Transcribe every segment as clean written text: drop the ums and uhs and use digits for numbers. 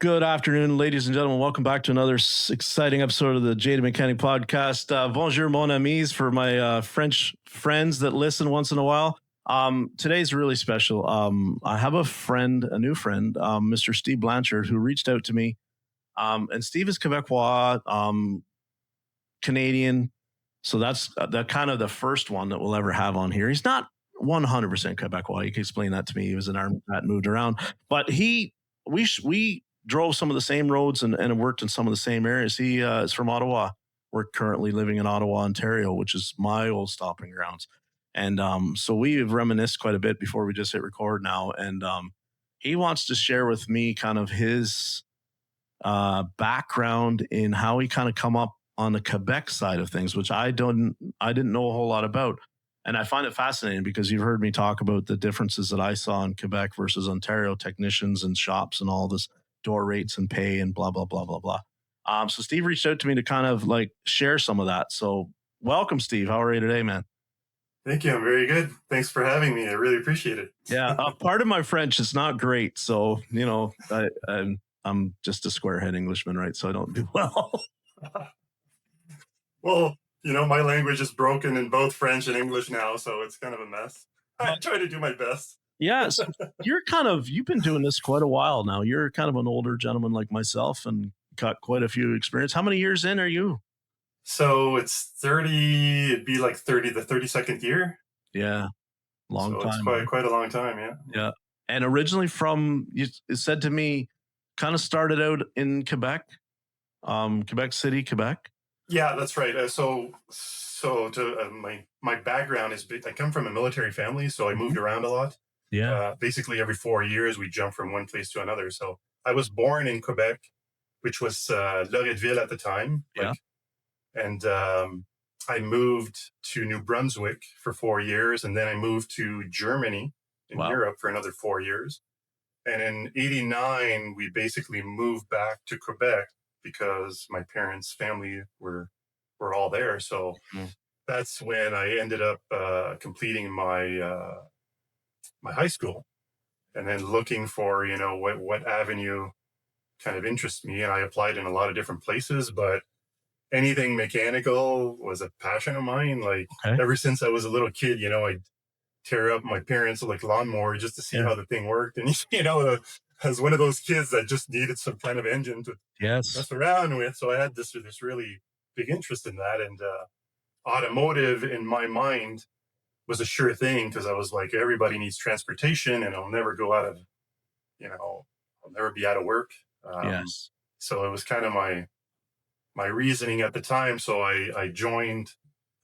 Good afternoon, ladies and gentlemen. Welcome back to another exciting episode of the Jada Mechanic Podcast. Bonjour, mon amis, for my French friends that listen once in a while. Today's really special. I have a new friend, Mr. Steve Blanchard, who reached out to me. And Steve is Quebecois, Canadian. So that's the kind of the first one that we'll ever have on here. He's not 100% Quebecois. You can explain that to me. He was an army cat, moved around, but we drove some of the same roads and worked in some of the same areas. He is from Ottawa. We're currently living in Ottawa, Ontario, which is my old stomping grounds. And so we've reminisced quite a bit before we just hit record now. And he wants to share with me kind of his background in how he kind of come up on the Quebec side of things, which I didn't know a whole lot about. And I find it fascinating because you've heard me talk about the differences that I saw in Quebec versus Ontario, technicians and shops and all this door rates and pay and blah, blah, blah, blah, blah. So Steve reached out to me to kind of like share some of that. So welcome, Steve. How are you today, man? Thank you. I'm very good. Thanks for having me. I really appreciate it. Yeah. Part of my French is not great. So, you know, I'm just a squarehead Englishman, right? So I don't do well. Well, you know, my language is broken in both French and English now, so it's kind of a mess. I try to do my best. Yes. You've been doing this quite a while now. You're kind of an older gentleman like myself and got quite a few experience. How many years in are you? So it's 30, it'd be like 30, the 32nd year. Yeah. Long time. It's quite a long time. Yeah. Yeah. And originally it said to me, kind of started out in Quebec, Quebec City, Quebec. Yeah, that's right. My background is I come from a military family, so I moved around a lot. Yeah. Basically, every 4 years, we jump from one place to another. So I was born in Quebec, which was Loretteville at the time. Yeah. And I moved to New Brunswick for 4 years, and then I moved to Germany in Europe for another 4 years. And in '89, we basically moved back to Quebec because my parents' family were all there. So that's when I ended up completing my my high school, and then looking for, you know, what avenue kind of interests me. And I applied in a lot of different places, but anything mechanical was a passion of mine. Like ever since I was a little kid, you know, I'd tear up my parents' like lawnmower just to see how the thing worked. And, you know, as one of those kids that just needed some kind of engine to mess around with. So I had this really big interest in that. And automotive in my mind was a sure thing, because I was like, everybody needs transportation and I'll never go out of, you know, I'll never be out of work. So it was kind of my reasoning at the time. So I joined,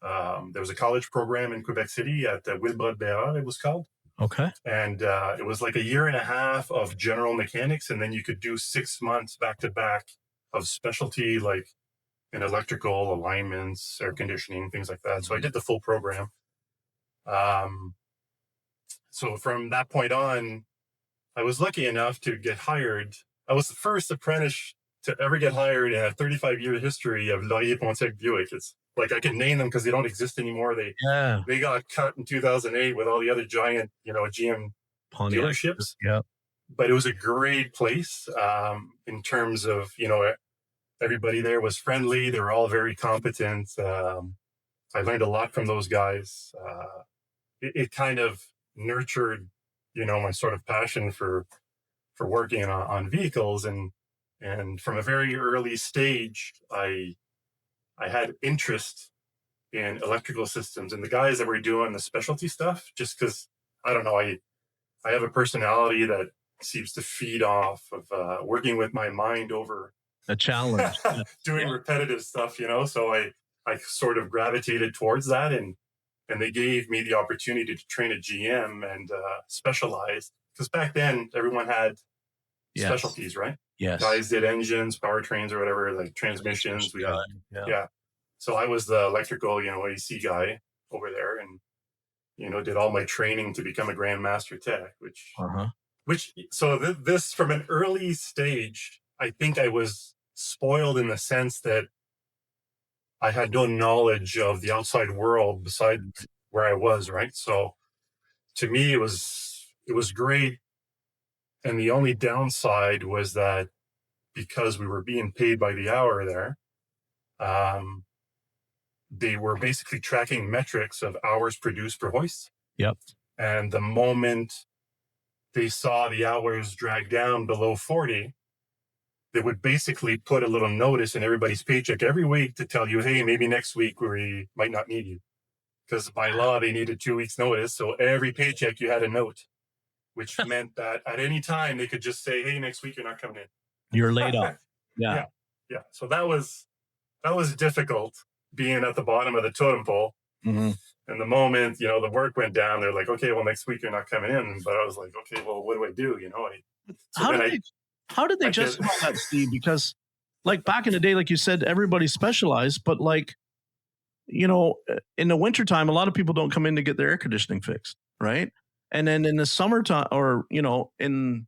there was a college program in Quebec City at Wilbrod-Bérard, it was called. Okay. And it was like a year and a half of general mechanics. And then you could do 6 months back to back of specialty, like in electrical, alignments, air conditioning, things like that. So I did the full program. So from that point on, I was lucky enough to get hired. I was the first apprentice to ever get hired in a 35-year history of Laurier-Pontiac Buick. It's like, I can name them because they don't exist anymore. They got cut in 2008 with all the other giant, you know, GM dealerships. Yeah. But it was a great place in terms of, you know, everybody there was friendly. They were all very competent. I learned a lot from those guys. It kind of nurtured, you know, my sort of passion for working on vehicles. And from a very early stage, I had interest in electrical systems and the guys that were doing the specialty stuff, just because, I don't know, I have a personality that seems to feed off of working with my mind over a challenge, doing repetitive stuff, you know. So I sort of gravitated towards that, and they gave me the opportunity to train a GM and specialize, because back then everyone had specialties, right? Yes. Guys did engines, powertrains, or whatever, like transmissions. So I was the electrical, you know, AC guy over there, and, you know, did all my training to become a grandmaster tech, so this from an early stage, I think I was spoiled in the sense that I had no knowledge of the outside world besides where I was, right? So to me, it was great. And the only downside was that because we were being paid by the hour there, they were basically tracking metrics of hours produced per hoist. Yep. And the moment they saw the hours drag down below 40, they would basically put a little notice in everybody's paycheck every week to tell you, hey, maybe next week we might not need you. Because by law, they needed 2 weeks notice. So every paycheck you had a note, which meant that at any time they could just say, hey, next week you're not coming in. You're laid off. Yeah. Yeah. So that was difficult, being at the bottom of the totem pole. Mm-hmm. And the moment, the work went down, they're like, okay, well, next week you're not coming in. But I was like, okay, well, what do I do? How did they justify that, Steve? Because like back in the day, like you said, everybody specialized, but like, in the wintertime, a lot of people don't come in to get their air conditioning fixed, right? And then in the summertime, or, in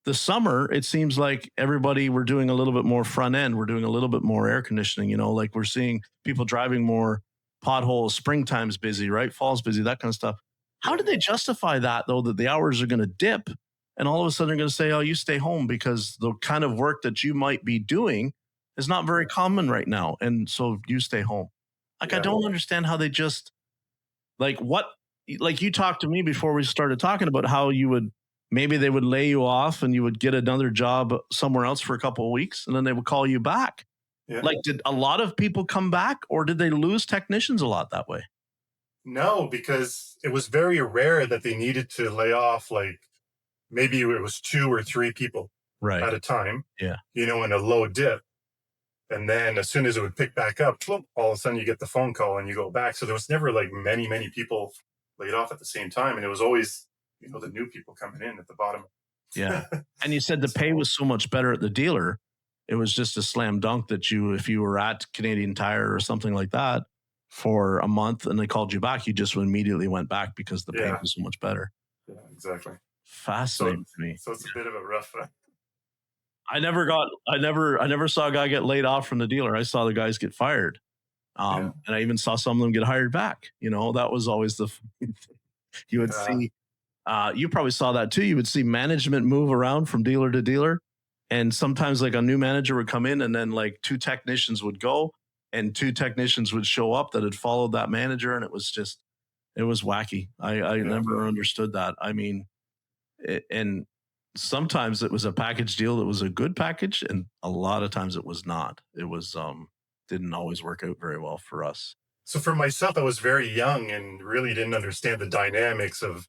the summer, it seems like everybody, we're doing a little bit more front end. We're doing a little bit more air conditioning, like we're seeing people driving more potholes. Springtime's busy, right? Fall's busy, that kind of stuff. How did they justify that, though, that the hours are going to dip and all of a sudden they're going to say, oh, you stay home because the kind of work that you might be doing is not very common right now. And so you stay home. Like, I don't understand how they just you talked to me before we started talking about how maybe they would lay you off and you would get another job somewhere else for a couple of weeks and then they would call you back. Yeah. Like, did a lot of people come back or did they lose technicians a lot that way? No, because it was very rare that they needed to lay off, like maybe it was 2 or 3 people at a time, in a low dip. And then as soon as it would pick back up, all of a sudden you get the phone call and you go back. So there was never like many, many people laid off at the same time. And it was always, the new people coming in at the bottom. Yeah. And you said the pay was so much better at the dealer. It was just a slam dunk that if you were at Canadian Tire or something like that for a month and they called you back, you just immediately went back because the pay was so much better. Yeah, exactly. Fascinating to me. So it's a bit of a rough. I never saw a guy get laid off from the dealer. I saw the guys get fired. And I even saw some of them get hired back. That was always you would see, you probably saw that too. You would see management move around from dealer to dealer. And sometimes like a new manager would come in and then like 2 technicians would go and 2 technicians would show up that had followed that manager. And it was wacky. I never understood that. I mean, and sometimes it was a package deal that was a good package. And a lot of times it was not. It was, didn't always work out very well for us. So for myself, I was very young and really didn't understand the dynamics of,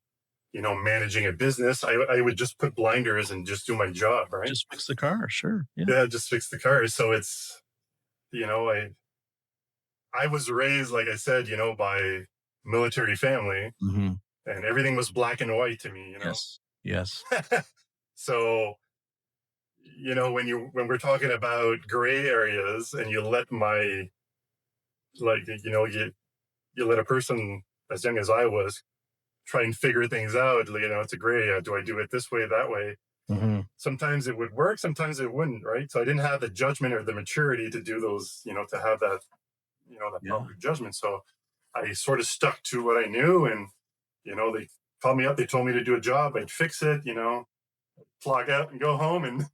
managing a business. I would just put blinders and just do my job, right? Just fix the car, sure. Yeah, just fix the car. So it's, I was raised, like I said, by military family, and everything was black and white to me, Yes. So, when we're talking about gray areas and you let you let a person as young as I was try and figure things out, it's a gray area. Do I do it this way, that way? Mm-hmm. Sometimes it would work, sometimes it wouldn't, right? So I didn't have the judgment or the maturity to do those, to have that, that proper judgment. So I sort of stuck to what I knew and, they called me up, they told me to do a job, I'd fix it, clock out and go home and,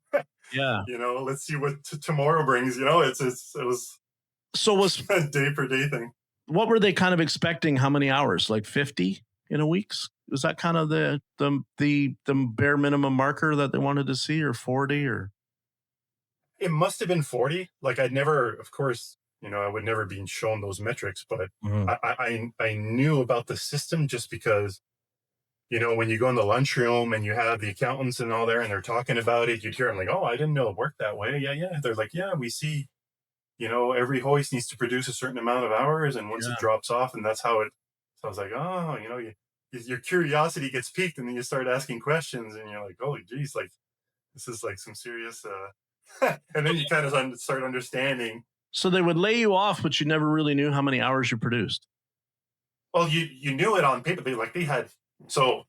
let's see what tomorrow brings, it was a day per day thing. What were they kind of expecting? How many hours? Like 50 in a week? Was that kind of the bare minimum marker that they wanted to see, or 40 or? It must have been 40. Like I'd never, of course, I would never be shown those metrics, but I knew about the system just because, when you go in the lunchroom and you have the accountants and all there and they're talking about it, you'd hear them like, oh, I didn't know it worked that way. Yeah. They're like, yeah, we see, every hoist needs to produce a certain amount of hours. And once it drops off, and that's how it, so I was like, oh, your curiosity gets piqued and then you start asking questions and you're like, holy geez, like this is like some serious, and then you kind of start understanding. So they would lay you off, but you never really knew how many hours you produced. Well, you knew it on paper. They had, so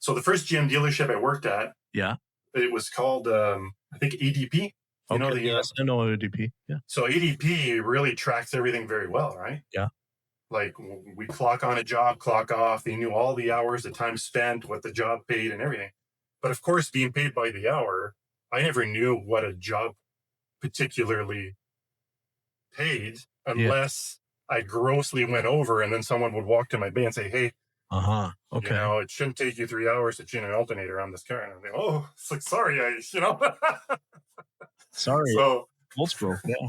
the first GM dealership I worked at, it was called, I think ADP. Yes, I know ADP. Yeah. So ADP really tracks everything very well, right? Yeah. Like we clock on a job, clock off. They knew all the hours, the time spent, what the job paid and everything. But of course, being paid by the hour, I never knew what a job particularly paid unless I grossly went over, and then someone would walk to my bay and say, "Hey, okay, it shouldn't take you 3 hours to change an alternator on this car." And I'm like, "Oh, it's like, sorry, sorry, So bolts broke. Yeah,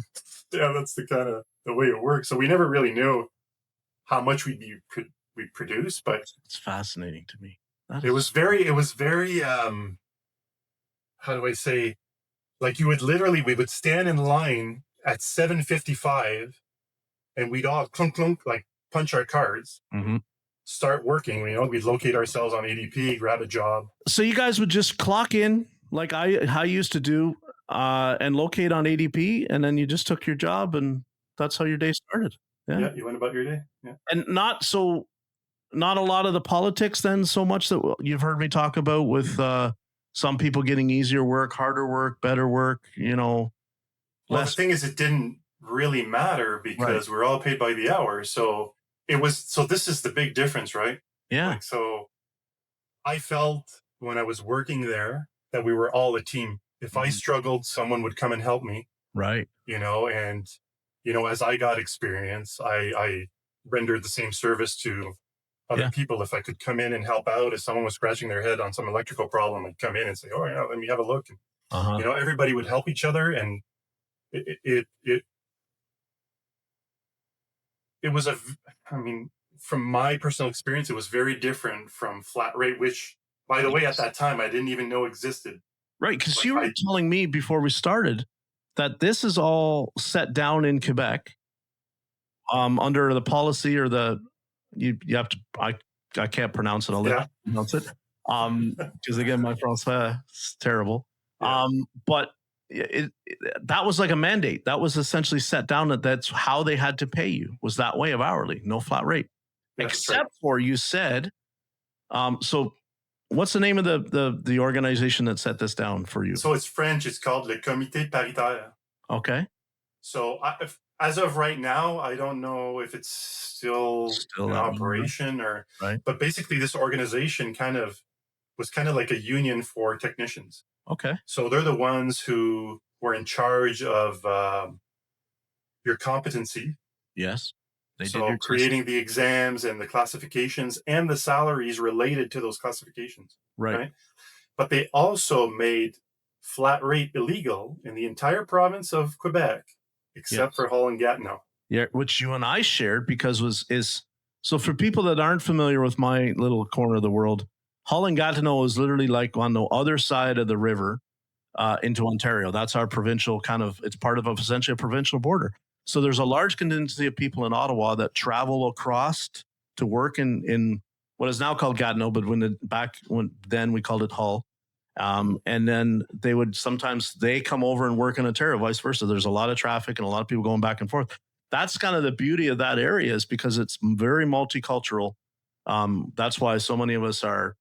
yeah, that's the kind of the way it works. So we never really knew how much we'd produce, but it's fascinating to me. That it is was very how do I say, like, we would stand in line at 7:55, and we'd all clunk clunk, like, punch our cards, start working. We'd locate ourselves on ADP, grab a job. So you guys would just clock in like I used to do, and locate on ADP, and then you just took your job, and that's how your day started. Yeah, Yeah, you went about your day. Yeah. and not a lot of the politics then so much that you've heard me talk about with some people getting easier work, harder work, better work. Well, the Less thing is, it didn't really matter right. because we're all paid by the hour. So this is the big difference, right? Yeah. Like, so I felt when I was working there that we were all a team. If I struggled, someone would come and help me, Right. and, as I got experience, I rendered the same service to other Yeah. people. If I could come in and help out, if someone was scratching their head on some electrical problem, I'd come in and say, "Oh, yeah, let me have a look." And, everybody would help each other. And it was I mean, from my personal experience, it was very different from flat rate, which, by the way, at that time, I didn't even know existed. Right. Because Like, you were telling me before we started that this is all set down in Quebec, under the policy or you have to I can't pronounce it. I'll let you pronounce it. Because again, my français is terrible. Yeah. But that was like a mandate. That was essentially set down that's how they had to pay you, was that way of hourly, no flat rate. Yeah, Except for you said, so what's the name of the organization that set this down for you? So it's French. It's called Le Comité Paritaire. Okay. So as of right now, I don't know if it's still in operation or, right. But basically, this organization was kind of like a union for technicians. Okay. So they're the ones who were in charge of your competency. Yes. So creating the exams and the classifications and the salaries related to those classifications. Right. But they also made flat rate illegal in the entire province of Quebec, except for Hull and Gatineau. Yeah, which you and I shared because so for people that aren't familiar with my little corner of the world, Hull and Gatineau is literally like on the other side of the river into Ontario. That's our provincial it's part of essentially a provincial border. So there's a large contingency of people in Ottawa that travel across to work in what is now called Gatineau, but then we called it Hull. And then sometimes they come over and work in Ontario, vice versa. There's a lot of traffic and a lot of people going back and forth. That's kind of the beauty of that area, is because it's very multicultural. That's why so many of us are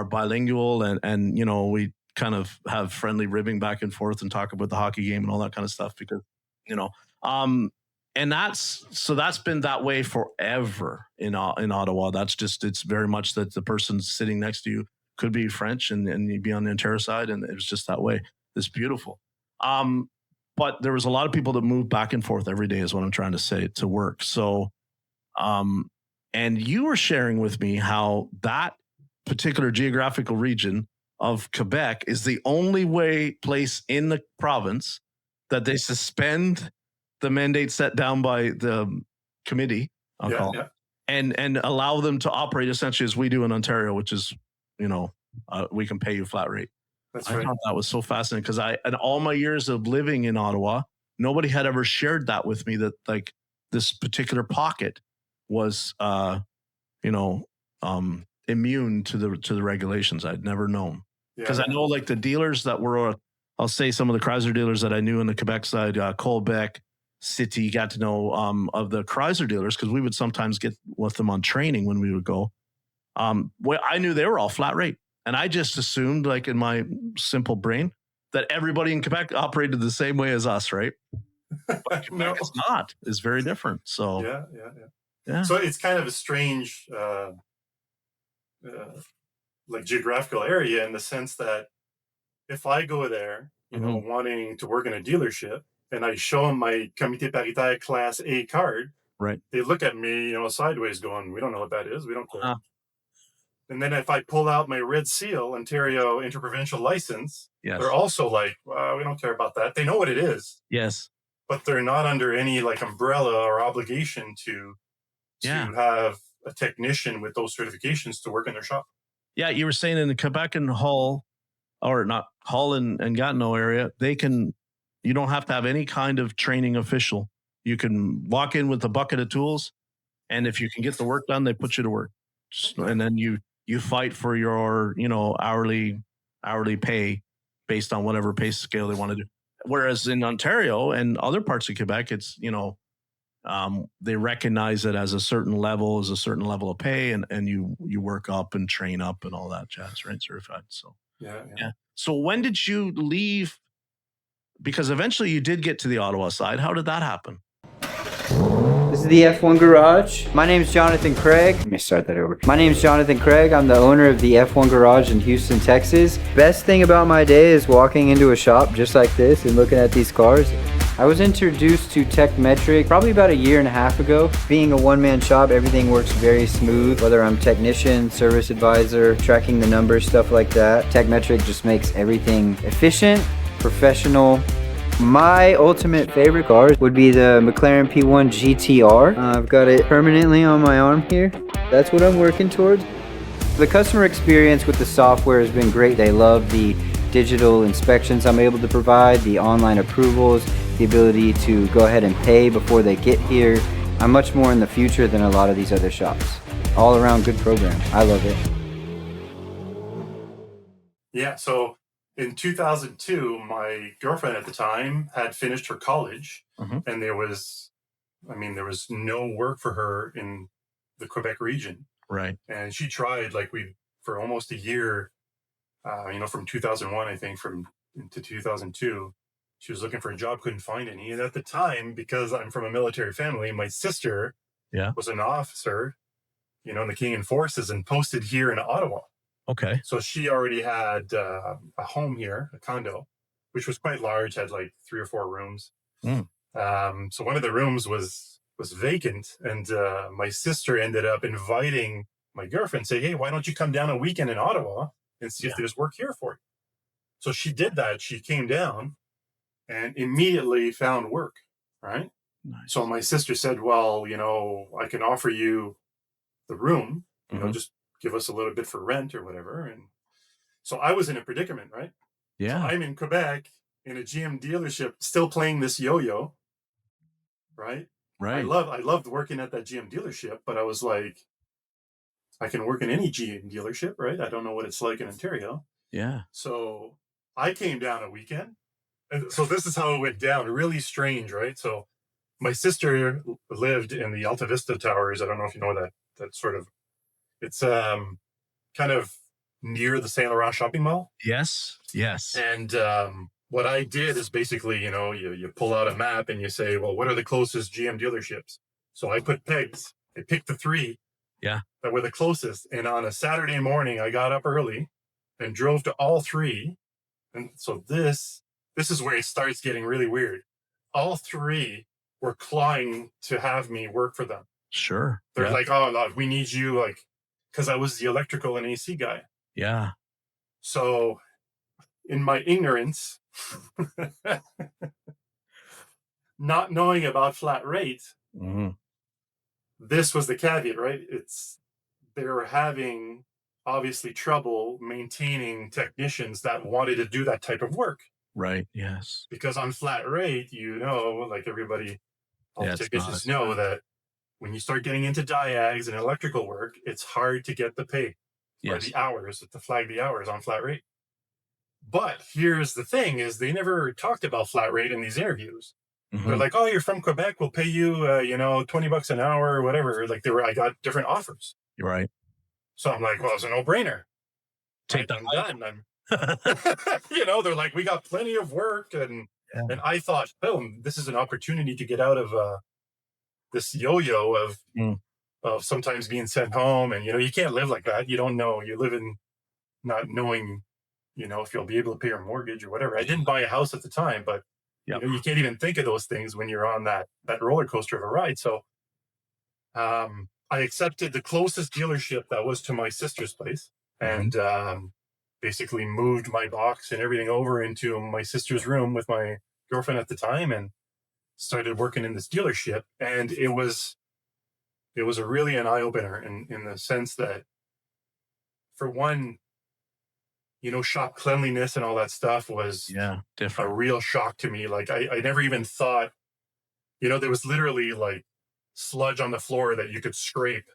bilingual, and we kind of have friendly ribbing back and forth and talk about the hockey game and all that kind of stuff because, and that's been that way forever in Ottawa. It's very much that the person sitting next to you could be French and you'd be on the Ontario side, and it was just that way. It's beautiful. But there was a lot of people that moved back and forth every day, is what I'm trying to say, to work. So, and you were sharing with me how that particular geographical region of Quebec is the only place in the province that they suspend the mandate set down by the committee, and allow them to operate essentially as we do in Ontario, which is, we can pay you flat rate. That's I right. thought that was so fascinating because in all my years of living in Ottawa, nobody had ever shared that with me, that like this particular pocket was, immune to the regulations. I'd never known, because I know like the dealers that were, I'll say some of the Chrysler dealers that I knew in the Quebec side, Colbec, City, got to know of the Chrysler dealers because we would sometimes get with them on training when we would go. Well, I knew they were all flat rate. And I just assumed, like in my simple brain, that everybody in Quebec operated the same way as us, right? But Quebec is not. It's very different. So yeah. So it's kind of a strange, like, geographical area, in the sense that if I go there wanting to work in a dealership, and I show them my Comité Paritaire Class A card, Right. they look at me, sideways going, we don't know what that is. We don't care. And then if I pull out my Red Seal, Ontario Interprovincial License, they're also like, we don't care about that. They know what it is. Yes. But they're not under any like umbrella or obligation to have a technician with those certifications to work in their shop. Yeah, you were saying in the Quebec and Hull, or not Hull and Gatineau area, you don't have to have any kind of training official. You can walk in with a bucket of tools, and if you can get the work done, they put you to work. And then you fight for your, hourly pay based on whatever pay scale they want to do. Whereas in Ontario and other parts of Quebec, it's, they recognize it as a certain level of pay, and you work up and train up and all that jazz, right? Certified. So yeah. So when did you leave? Because eventually you did get to the Ottawa side. How did that happen? This is the F1 Garage. My name is Jonathan Craig. Let me start that over. My name is Jonathan Craig. I'm the owner of the F1 Garage in Houston, Texas. Best thing about my day is walking into a shop just like this and looking at these cars. I was introduced to Techmetric probably about 1.5 years ago. Being a one-man shop, everything works very smooth. Whether I'm technician, service advisor, tracking the numbers, stuff like that. Techmetric just makes everything efficient, professional. My ultimate favorite car would be the McLaren P1 GTR. I've got it permanently on my arm here. That's what I'm working towards. The customer experience with the software has been great. They love the digital inspections I'm able to provide, the online approvals, the ability to go ahead and pay before they get here. I'm much more in the future than a lot of these other shops. All around good program. I love it. Yeah, so in 2002, my girlfriend at the time had finished her college, and there was no work for her in the Quebec region. Right. And she tried for almost a year, from 2001, I think, to 2002. She was looking for a job, couldn't find any. And at the time, because I'm from a military family, my sister was an officer, in the Canadian Forces, and posted here in Ottawa. Okay. So she already had a home here, a condo, which was quite large, had like 3 or 4 rooms. So one of the rooms was vacant, and my sister ended up inviting my girlfriend, say, hey, why don't you come down a weekend in Ottawa and see if there's work here for you? So she did that. She came down and immediately found work, right? Nice. So my sister said, well, I can offer you the room, just give us a little bit for rent or whatever. And so I was in a predicament, right? Yeah. So I'm in Quebec in a GM dealership, still playing this yo-yo, right? Right. I loved working at that GM dealership, but I was like, I can work in any GM dealership, right? I don't know what it's like in Ontario. Yeah. So I came down a weekend. And so this is how it went down. Really strange, right? So my sister lived in the Alta Vista Towers. I don't know if you know that sort of, it's kind of near the Saint Laurent shopping mall. Yes. And what I did is basically, you pull out a map and you say, well, what are the closest GM dealerships? So I put pegs. I picked the 3 that were the closest. And on a Saturday morning, I got up early and drove to all 3. And so this is where it starts getting really weird. All 3 were clawing to have me work for them. Sure. They're like, oh, we need you, because I was the electrical and AC guy. Yeah. So in my ignorance, not knowing about flat rate, this was the caveat, right? They were having obviously trouble maintaining technicians that wanted to do that type of work. Right. Yes. Because on flat rate, like everybody, all the technicians know that when you start getting into diags and electrical work, it's hard to get the pay or the hours, to flag the hours on flat rate. But here's the thing is they never talked about flat rate in these interviews. They're like, oh, you're from Quebec. We'll pay you, $20 an hour or whatever. I got different offers. You're right. So I'm like, well, it's a no-brainer. Take that. I'm done. They're like, we got plenty of work. And I thought, this is an opportunity to get out of this yo-yo of sometimes being sent home. And, you can't live like that. You don't know. You live in not knowing, if you'll be able to pay your mortgage or whatever. I didn't buy a house at the time, but you can't even think of those things when you're on that roller coaster of a ride. So I accepted the closest dealership that was to my sister's place, and basically moved my box and everything over into my sister's room with my girlfriend at the time, and started working in this dealership. And it was really an eye-opener in the sense that, for one, shop cleanliness and all that stuff was different. A real shock to me. Like I never even thought, there was literally like sludge on the floor that you could scrape.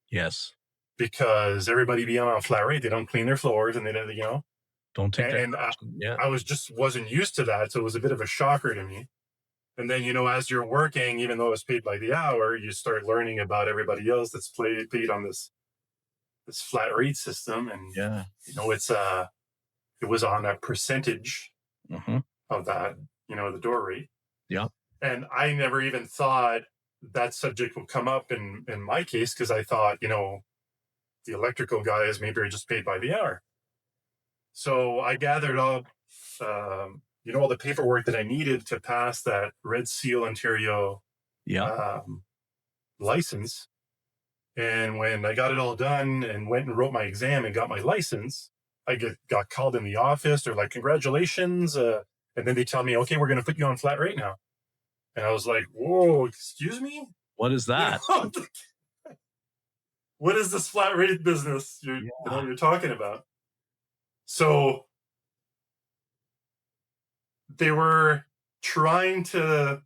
Yes. Because everybody being on a flat rate, they don't clean their floors, and they don't take and I wasn't used to that. So it was a bit of a shocker to me. And then, as you're working, even though it's paid by the hour, you start learning about everybody else that's paid on this flat rate system. And, it was on a percentage of that, the door rate. Yeah. And I never even thought that subject would come up in my case, because I thought, the electrical guys maybe are just paid by the hour. So I gathered up, all the paperwork that I needed to pass that Red Seal Ontario license. And when I got it all done and went and wrote my exam and got my license, I got called in the office. They're like, congratulations. And then they tell me, okay, we're going to put you on flat rate now. And I was like, whoa, excuse me? What is that? What is this flat rate business you're talking about? So they were trying to,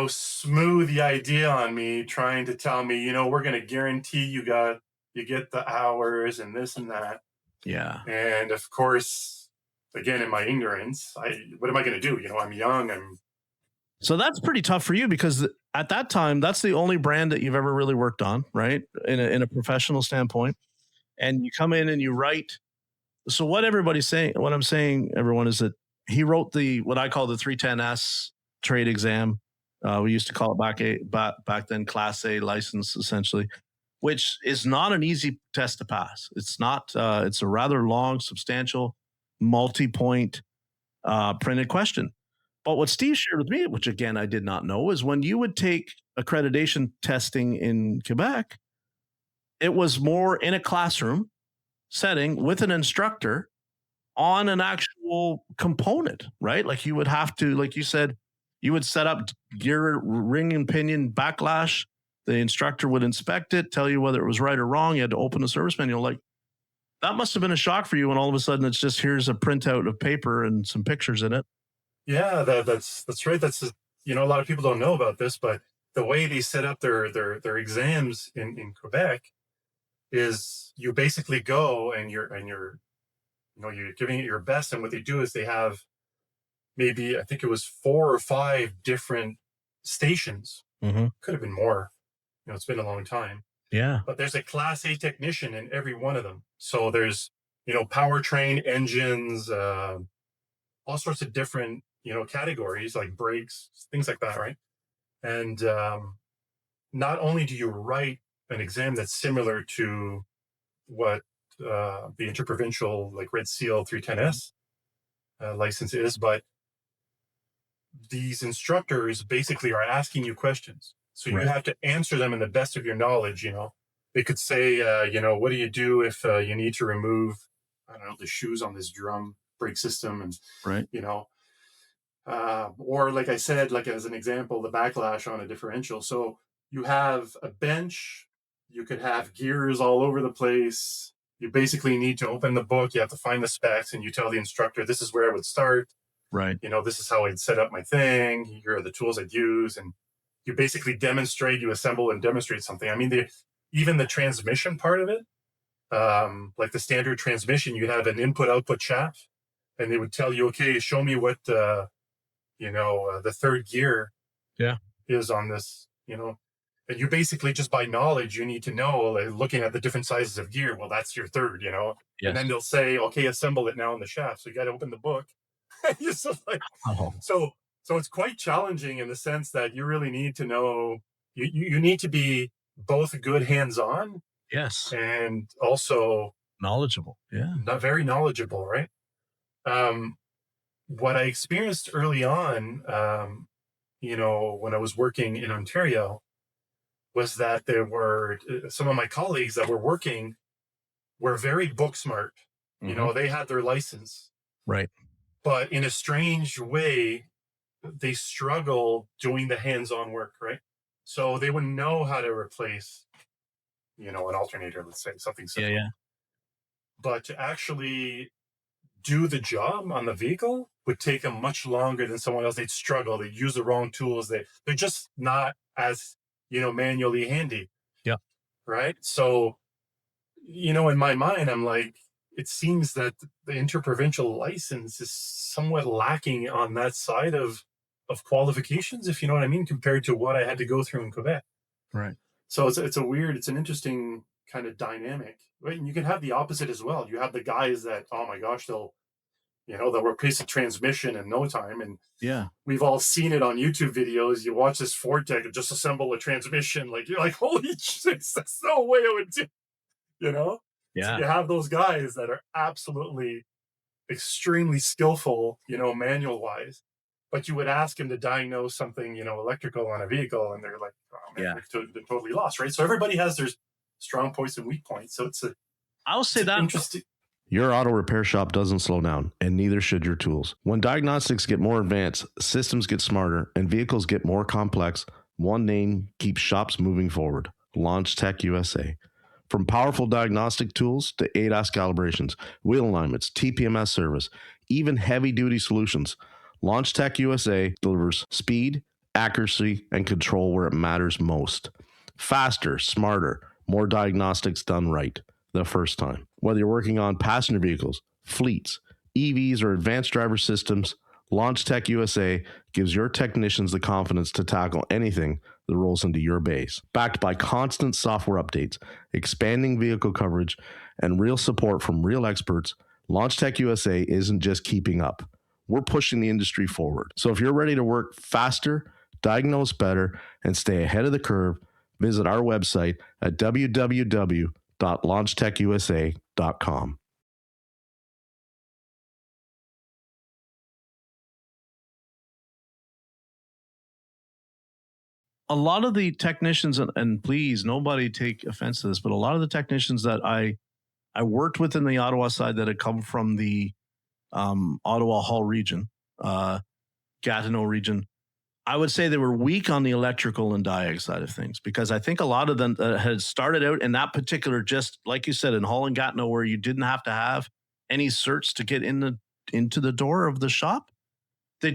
smooth the idea on me, trying to tell me, we're going to guarantee you get the hours and this and that. Yeah. And of course, again, in my ignorance, what am I going to do? I'm young. So that's pretty tough for you, because at that time, that's the only brand that you've ever really worked on, right? In a professional standpoint. And you come in and you write. So what I'm saying, everyone, is that he wrote what I call the 310S trade exam. We used to call it back then Class A license, essentially, which is not an easy test to pass. It's not. It's a rather long, substantial, multi-point printed question. But what Steve shared with me, which again I did not know, is when you would take accreditation testing in Quebec, it was more in a classroom setting with an instructor on an actual component, right? Like you would have to, like you said, you would set up gear, ring and pinion backlash. The instructor would inspect it, tell you whether it was right or wrong. You had to open the service manual. Like, that must have been a shock for you when all of a sudden it's just, here's a printout of paper and some pictures in it. Yeah, that's right. That's a lot of people don't know about this, but the way they set up their exams in Quebec is you basically go and you're giving it your best. And what they do is they have maybe, I think it was 4 or 5 different stations. Could have been more. It's been a long time. Yeah. But there's a Class A technician in every one of them. So there's, powertrain, engines, all sorts of different, categories like brakes, things like that, right? And not only do you write an exam that's similar to what the interprovincial, like Red Seal 310S license is, but these instructors basically are asking you questions. So you have to answer them in the best of your knowledge. They could say, what do you do if you need to remove, I don't know, the shoes on this drum brake system? And, or like I said, like as an example, the backlash on a differential. So you have a bench, you could have gears all over the place. You basically need to open the book. You have to find the specs, and you tell the instructor, this is where I would start. Right. This is how I'd set up my thing. Here are the tools I'd use. And you basically you assemble and demonstrate something. I mean, even the transmission part of it, like the standard transmission, you have an input-output shaft, and they would tell you, okay, show me what, the third gear is on this, and you basically just by knowledge, you need to know, like, looking at the different sizes of gear, well, that's your third, Yes. And then they'll say, okay, assemble it now in the shaft. So you got to open the book. So it's quite challenging in the sense that you really need to know, you need to be both good hands-on. Yes. And also knowledgeable. Yeah. Not very knowledgeable, right? What I experienced early on, when I was working in Ontario, was that there were some of my colleagues that were working were very book smart. They had their license, Right. but in a strange way, they struggle doing the hands-on work, right? So they wouldn't know how to replace, an alternator, let's say, something simple. Yeah. But to actually do the job on the vehicle would take them much longer than someone else. They'd struggle. They'd use the wrong tools. They're just not as, manually handy. Yeah. Right. So, in my mind, I'm like, it seems that the interprovincial license is somewhat lacking on that side of qualifications, if you know what I mean, compared to what I had to go through in Quebec. Right. So it's an interesting kind of dynamic, right? And you can have the opposite as well. You have the guys that, oh my gosh, they'll replace a transmission in no time. And yeah, we've all seen it on YouTube videos. You watch this Ford tech just assemble a transmission. Like, you're like, holy shit, that's no way I would do, Yeah. So you have those guys that are absolutely extremely skillful, manual wise, but you would ask him to diagnose something, electrical on a vehicle, and they're like, oh man, they're totally lost, right? So everybody has their strong points and weak points. So I'll say that interesting. Your auto repair shop doesn't slow down, and neither should your tools. When diagnostics get more advanced, systems get smarter, and vehicles get more complex, one name keeps shops moving forward: Launch Tech USA. From powerful diagnostic tools to ADAS calibrations, wheel alignments, TPMS service, even heavy-duty solutions, Launch Tech USA delivers speed, accuracy, and control where it matters most. Faster, smarter, more diagnostics done right the first time. Whether you're working on passenger vehicles, fleets, EVs, or advanced driver systems, Launch Tech USA gives your technicians the confidence to tackle anything that rolls into your base. Backed by constant software updates, expanding vehicle coverage, and real support from real experts, Launch Tech USA isn't just keeping up. We're pushing the industry forward. So if you're ready to work faster, diagnose better, and stay ahead of the curve, visit our website at www.launchtechusa.com. A lot of the technicians, and please, nobody take offense to this, but a lot of the technicians that I worked with in the Ottawa side that had come from the Ottawa Hull region, Gatineau region, I would say they were weak on the electrical and diag side of things, because I think a lot of them had started out in that particular, just like you said, in Hull and Gatineau, where you didn't have to have any certs to get into the door of the shop. They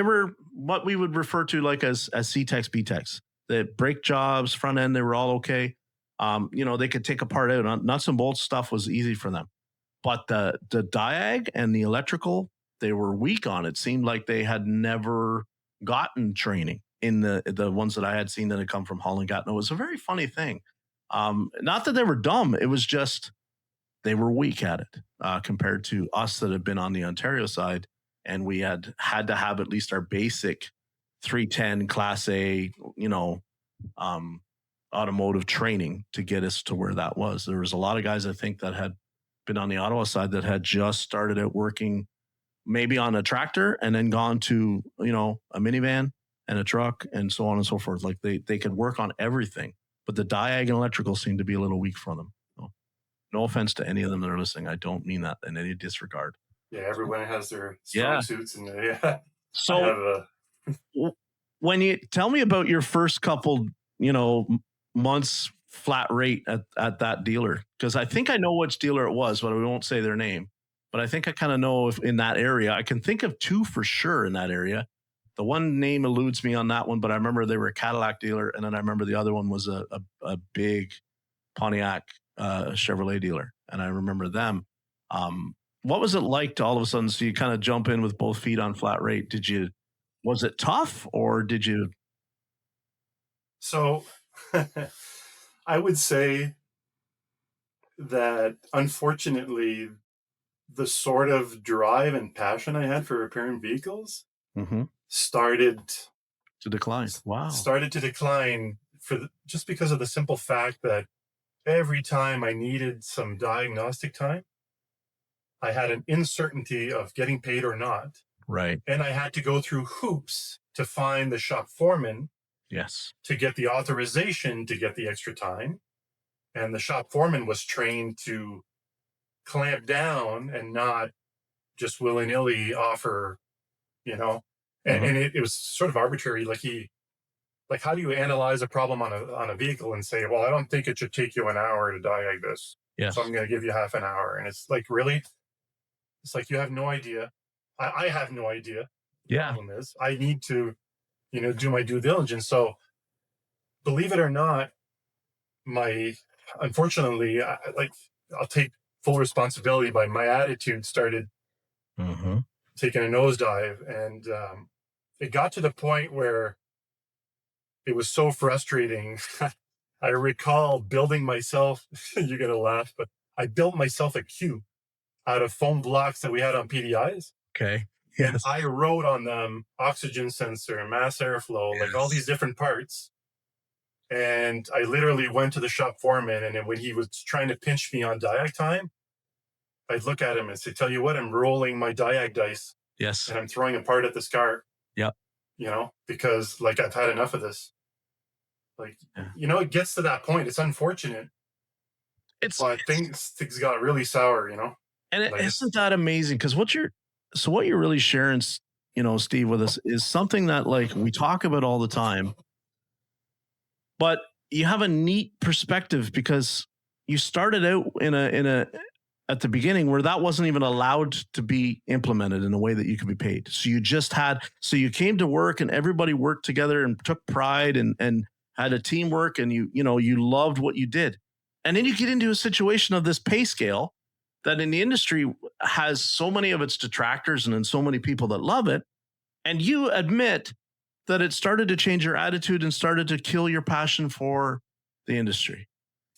were what we would refer to like as C-techs, B-techs. The brake jobs, front end, they were all okay. They could take a part out. Nuts and bolts stuff was easy for them. But the diag and the electrical, they were weak on. It seemed like they had never gotten training in the ones that I had seen that had come from Hull and Gatineau. It was a very funny thing. Not that they were dumb. It was just they were weak at it compared to us that had been on the Ontario side. And we had to have at least our basic 310 Class A, automotive training to get us to where that was. There was a lot of guys, I think, that had been on the Ottawa side that had just started out working maybe on a tractor and then gone to, a minivan and a truck and so on and so forth. Like they could work on everything, but the diag and electrical seemed to be a little weak for them. So, no offense to any of them that are listening. I don't mean that in any disregard. Yeah, everyone has their strong suits, and So when you tell me about your first couple, months flat rate at that dealer, because I think I know which dealer it was, but we won't say their name. But I think I kind of know if in that area. I can think of two for sure in that area. The one name eludes me on that one, but I remember they were a Cadillac dealer, and then I remember the other one was a big Pontiac Chevrolet dealer, and I remember them. What was it like to all of a sudden, so you kind of jump in with both feet on flat rate? Was it tough, or did you? So I would say that, unfortunately, the sort of drive and passion I had for repairing vehicles started to decline. Wow. Started to decline just because of the simple fact that every time I needed some diagnostic time, I had an uncertainty of getting paid or not. Right. And I had to go through hoops to find the shop foreman. Yes. To get the authorization to get the extra time. And the shop foreman was trained to clamp down and not just willy-nilly offer, and it was sort of arbitrary. Like how do you analyze a problem on a vehicle and say, well, I don't think it should take you an hour to diagnose this. Yes. So I'm going to give you half an hour. And it's like, really? It's like, you have no idea. I have no idea. The problem is I need to, do my due diligence. So believe it or not, unfortunately, I'll take full responsibility, by my attitude started taking a nosedive. And it got to the point where it was so frustrating. I recall building myself, you're going to laugh, but I built myself a cube out of foam blocks that we had on PDIs. Okay. Yes. Yes. And I wrote on them oxygen sensor, mass airflow, like all these different parts. And I literally went to the shop foreman, and then when he was trying to pinch me on diag time, I'd look at him and say, tell you what, I'm rolling my diag dice. Yes. And I'm throwing a part at this car. Yep. Because I've had enough of this. It gets to that point. It's unfortunate. But things got really sour, And isn't that amazing? Because what you're really sharing, Steve, with us is something that we talk about all the time. But you have a neat perspective, because you started out at the beginning where that wasn't even allowed to be implemented in a way that you could be paid. So you came to work and everybody worked together and took pride and had a teamwork, and you loved what you did. And then you get into a situation of this pay scale that in the industry has so many of its detractors and then so many people that love it. And you admit that it started to change your attitude and started to kill your passion for the industry.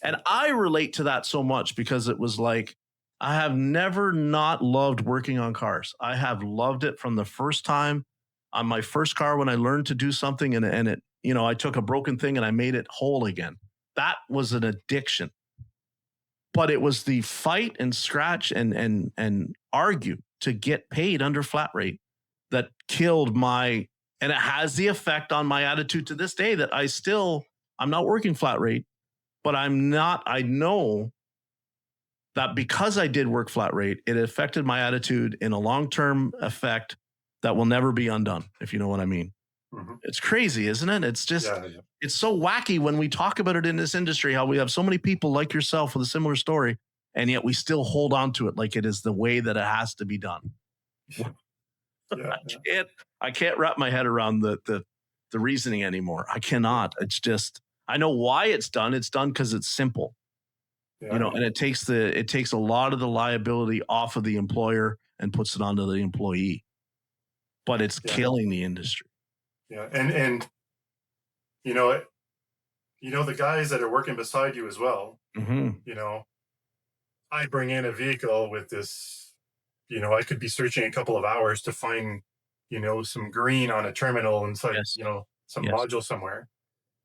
And I relate to that so much, because it was like, I have never not loved working on cars. I have loved it from the first time on my first car when I learned to do something, and it, I took a broken thing and I made it whole again. That was an addiction. But it was the fight and scratch and argue to get paid under flat rate that killed and it has the effect on my attitude to this day that I'm not working flat rate, but I know that because I did work flat rate, it affected my attitude in a long-term effect that will never be undone, if you know what I mean. Mm-hmm. It's crazy, isn't it? It's just, It's so wacky when we talk about it in this industry, how we have so many people like yourself with a similar story, and yet we still hold on to it like it is the way that it has to be done. I can't wrap my head around the reasoning anymore. I cannot. It's just, I know why it's done. It's done because it's simple, and it takes a lot of the liability off of the employer and puts it onto the employee, but it's killing the industry. Yeah. And the guys that are working beside you as well, I bring in a vehicle with this, I could be searching a couple of hours to find, some green on a terminal inside, some module somewhere.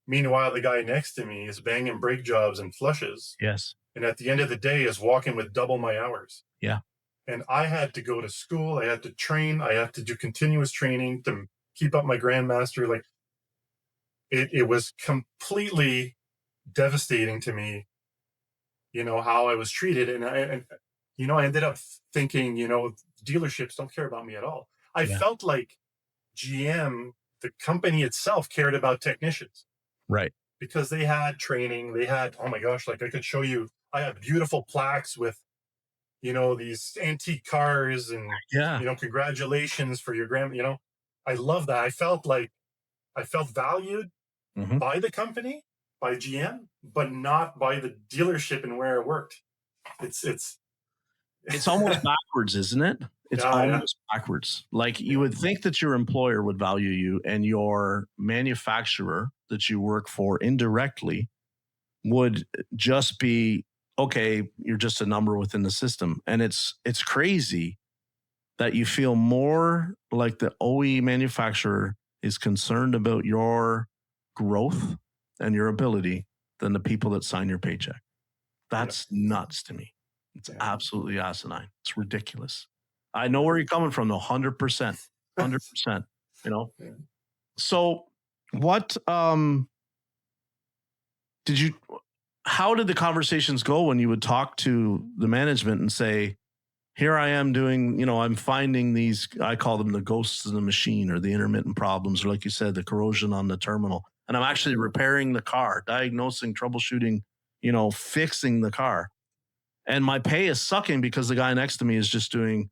Meanwhile, the guy next to me is banging brake jobs and flushes. Yes. And at the end of the day is walking with double my hours. Yeah. And I had to go to school. I had to train. I have to do continuous training to keep up my Grandmaster. Like it was completely devastating to me, how I was treated. And I ended up thinking, dealerships don't care about me at all. I felt like GM, the company itself, cared about technicians. Right. Because they had training. They had, oh my gosh, I could show you, I have beautiful plaques with, these antique cars and, congratulations for your I love that. I felt valued by the company, by GM, but not by the dealership and where I worked. It's almost backwards, isn't it? It's almost backwards. Like you would think that your employer would value you, and your manufacturer that you work for indirectly would just be, okay, you're just a number within the system. And it's crazy that you feel more like the OE manufacturer is concerned about your growth and your ability than the people that sign your paycheck. That's nuts to me. It's Yeah. absolutely asinine. It's ridiculous. I know where you're coming from, though. 100%. 100%. You know. Yeah. So, what did you? How did the conversations go when you would talk to the management and say, "Here I am doing. I'm finding these. I call them the ghosts in the machine, or the intermittent problems, or like you said, the corrosion on the terminal, and I'm actually repairing the car, diagnosing, troubleshooting, fixing the car." And my pay is sucking because the guy next to me is just doing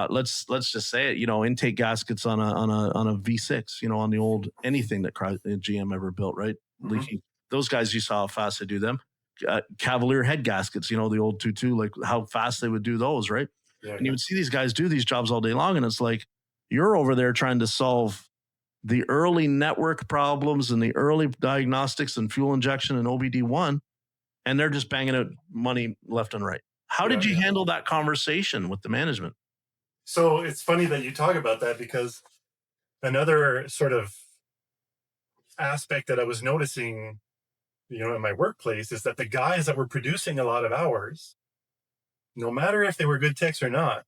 let's just say it, intake gaskets on a V6, on the old anything that GM ever built, right? Leaking. Those guys, you saw how fast they do them. Cavalier head gaskets, the old 2.2, like how fast they would do those, right? Yeah, and you would see these guys do these jobs all day long, and it's like you're over there trying to solve the early network problems and the early diagnostics and fuel injection and OBD1, and they're just banging out money left and right. How did you handle that conversation with the management? So it's funny that you talk about that, because another sort of aspect that I was noticing, in my workplace, is that the guys that were producing a lot of hours, no matter if they were good techs or not,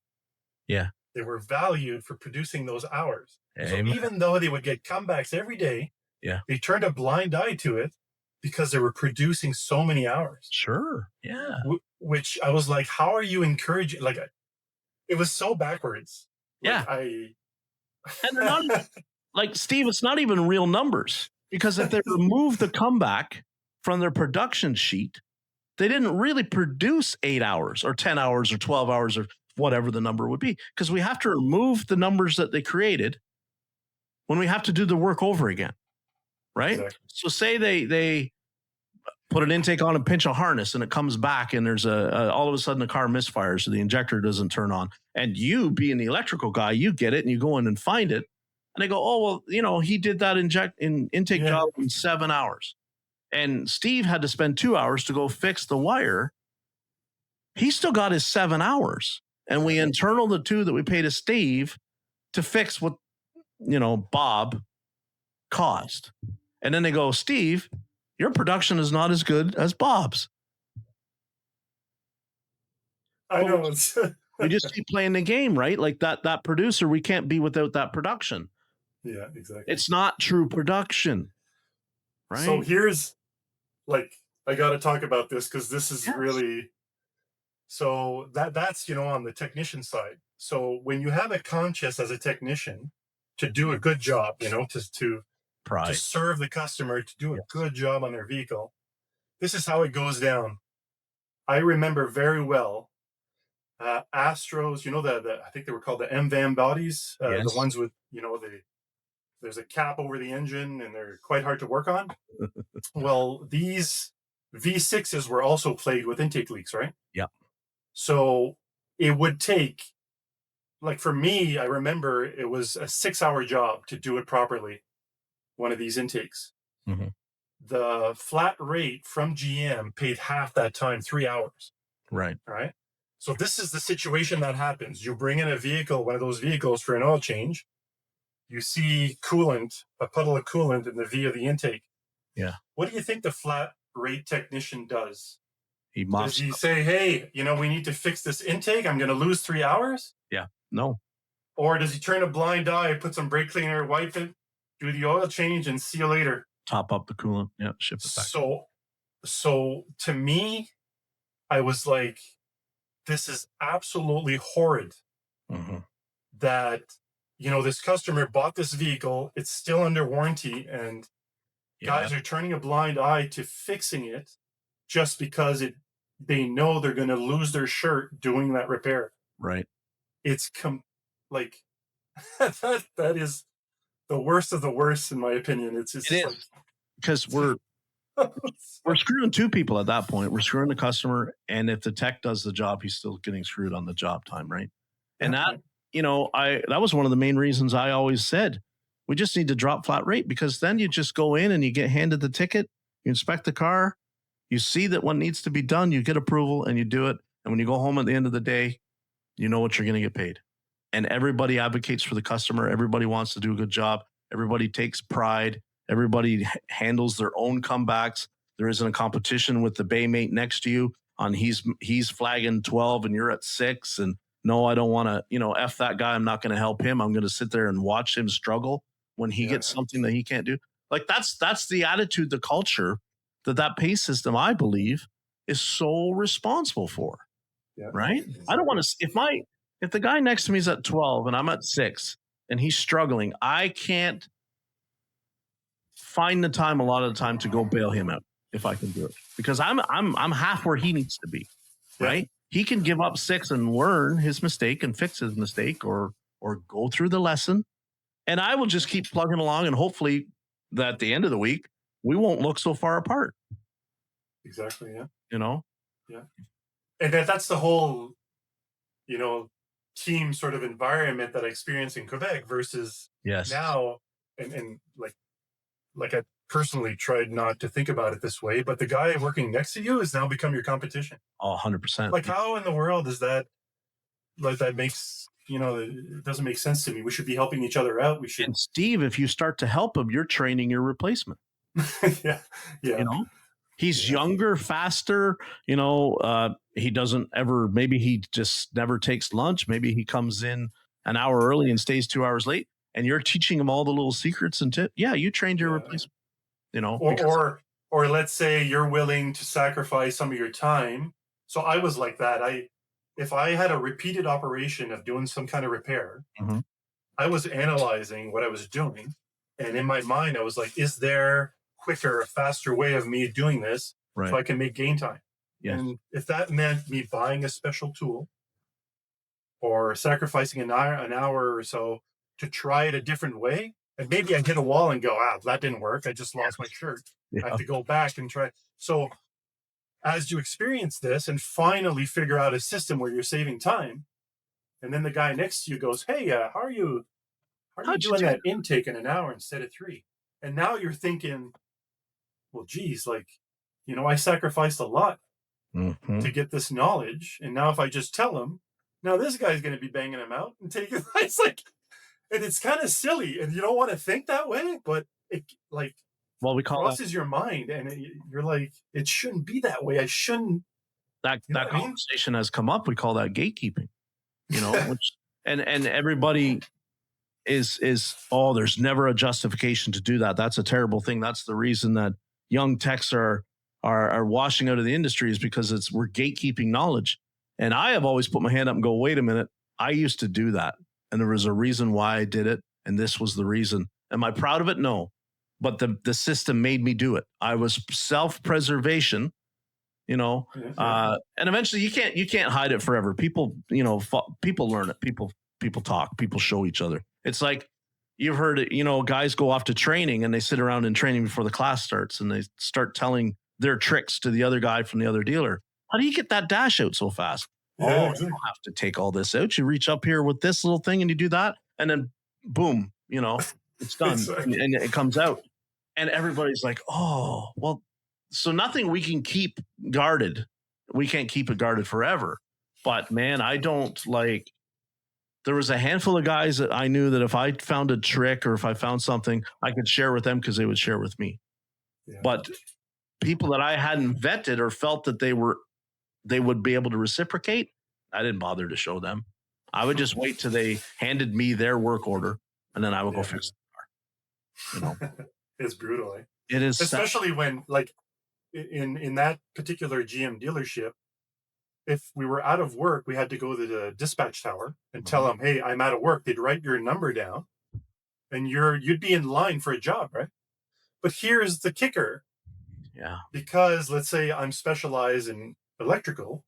they were valued for producing those hours. Amen. So even though they would get comebacks every day, they turned a blind eye to it because they were producing so many hours. Sure. Yeah. Which I was like, how are you encouraging? Like, it was so backwards. Like, and they're not like, Steve, it's not even real numbers, because if they remove the comeback from their production sheet, they didn't really produce 8 hours or 10 hours or 12 hours or whatever the number would be, because we have to remove the numbers that they created when we have to do the work over again. Right. Exactly. So say they put an intake on and pinch a harness, and it comes back, and there's all of a sudden the car misfires, so the injector doesn't turn on. And you, being the electrical guy, you get it and you go in and find it. And they go, oh, well, he did that intake job in 7 hours. And Steve had to spend 2 hours to go fix the wire. He still got his 7 hours. And we internal the 2 that we paid to Steve to fix what, Bob caused. And then they go, Steve, your production is not as good as Bob's. I know. We just keep playing the game, right? Like that producer, we can't be without that production. Yeah, exactly. It's not true production, right? So here's, I got to talk about this, because this is really, so that's, on the technician side. So when you have a conscience as a technician to do a good job, to serve the customer, to do a good job on their vehicle, this is how it goes down. I remember very well Astros, I think they were called the MVAM bodies, the ones with, there's a cap over the engine and they're quite hard to work on. Well, these V6s were also plagued with intake leaks, right? Yeah. So it would take, for me, I remember it was a 6-hour job to do it properly, one of these intakes. Mm-hmm. The flat rate from GM paid half that time, 3 hours. Right. All right. So this is the situation that happens. You bring in one of those vehicles for an oil change. You see coolant, a puddle of coolant in the V of the intake. Yeah. What do you think the flat rate technician does? Does he say, hey, we need to fix this intake, I'm going to lose 3 hours? Yeah. No. Or does he turn a blind eye, put some brake cleaner, wipe it, do the oil change, and see you later? Top up the coolant. Yeah. Ship it back. So to me, I was like, this is absolutely horrid. Mm-hmm. That, this customer bought this vehicle, it's still under warranty, and guys are turning a blind eye to fixing it just because they know they're going to lose their shirt doing that repair. Right. It's that is the worst of the worst, in my opinion. It is, because we're screwing two people at that point. We're screwing the customer, and if the tech does the job, he's still getting screwed on the job time, right? And that was one of the main reasons I always said we just need to drop flat rate, because then you just go in and you get handed the ticket, you inspect the car, you see that what needs to be done, you get approval, and you do it. And when you go home at the end of the day, you know what you're going to get paid. And everybody advocates for the customer. Everybody wants to do a good job. Everybody takes pride. Everybody handles their own comebacks. There isn't a competition with the baymate next to you. on he's flagging 12 and you're at 6, and no, I don't want to, F that guy. I'm not going to help him. I'm going to sit there and watch him struggle when he gets something that he can't do. Like that's the attitude, the culture that pay system, I believe, is so responsible for. Yeah. Right? Exactly. I don't want to, if the guy next to me is at 12 and I'm at 6 and he's struggling, I can't find the time a lot of the time to go bail him out if I can do it, because I'm half where he needs to be. Right? He can give up 6 and learn his mistake and fix his mistake, or go through the lesson, and I will just keep plugging along, and hopefully that at the end of the week we won't look so far apart. Exactly. Yeah. Yeah. And that's the whole, team sort of environment that I experienced in Quebec versus now. And like I personally tried not to think about it this way, but the guy working next to you has now become your competition. Oh, 100%. Like, how in the world is that? Like, that makes, it doesn't make sense to me. We should be helping each other out. We should. And Steve, if you start to help him, you're training your replacement. Yeah. He's younger, faster, he doesn't ever, maybe he just never takes lunch. Maybe he comes in an hour early and stays 2 hours late, and you're teaching him all the little secrets and tips. Yeah, you trained your replacement, or let's say you're willing to sacrifice some of your time. So I was like that. If I had a repeated operation of doing some kind of repair, I was analyzing what I was doing. And in my mind, I was like, is there quicker, a faster way of me doing this so I can make gain time? Yes. And if that meant me buying a special tool or sacrificing an hour or so to try it a different way, and maybe I hit a wall and go, that didn't work. I just lost my shirt. I have to go back and try. So as you experience this and finally figure out a system where you're saving time, and then the guy next to you goes, hey, how are you doing that intake in an hour instead of 3? And now you're thinking, well, geez, I sacrificed a lot to get this knowledge. And now if I just tell him, now this guy's going to be banging him out and taking, it's like, and it's kind of silly, and you don't want to think that way, but it we call crosses your mind, and you're like, it shouldn't be that way. I shouldn't. That conversation has come up. We call that gatekeeping, which, and everybody is there's never a justification to do that. That's a terrible thing. That's the reason that young techs are washing out of the industry, is because we're gatekeeping knowledge. And I have always put my hand up and go, wait a minute, I used to do that, and there was a reason why I did it, and this was the reason. Am I proud of it? No, but the system made me do it. I was self-preservation, and eventually you can't hide it forever. People, people learn it. People talk. People show each other. It's like, you've heard it, guys go off to training and they sit around in training before the class starts, and they start telling their tricks to the other guy from the other dealer. How do you get that dash out so fast? You don't have to take all this out. You reach up here with this little thing and you do that, and then boom, it's done. and it comes out. And everybody's like, oh, well, so nothing we can keep guarded. We can't keep it guarded forever. But man, there was a handful of guys that I knew that if I found a trick or if I found something, I could share with them because they would share with me. Yeah. But people that I hadn't vetted or felt that they would be able to reciprocate, I didn't bother to show them. I would just wait till they handed me their work order, and then I would go fix the car. It's brutal. Eh? It is, especially when, in that particular GM dealership, if we were out of work, we had to go to the dispatch tower and tell them, hey, I'm out of work. They'd write your number down, and you'd be in line for a job, right? But here's the kicker. Yeah. Because let's say I'm specialized in electrical,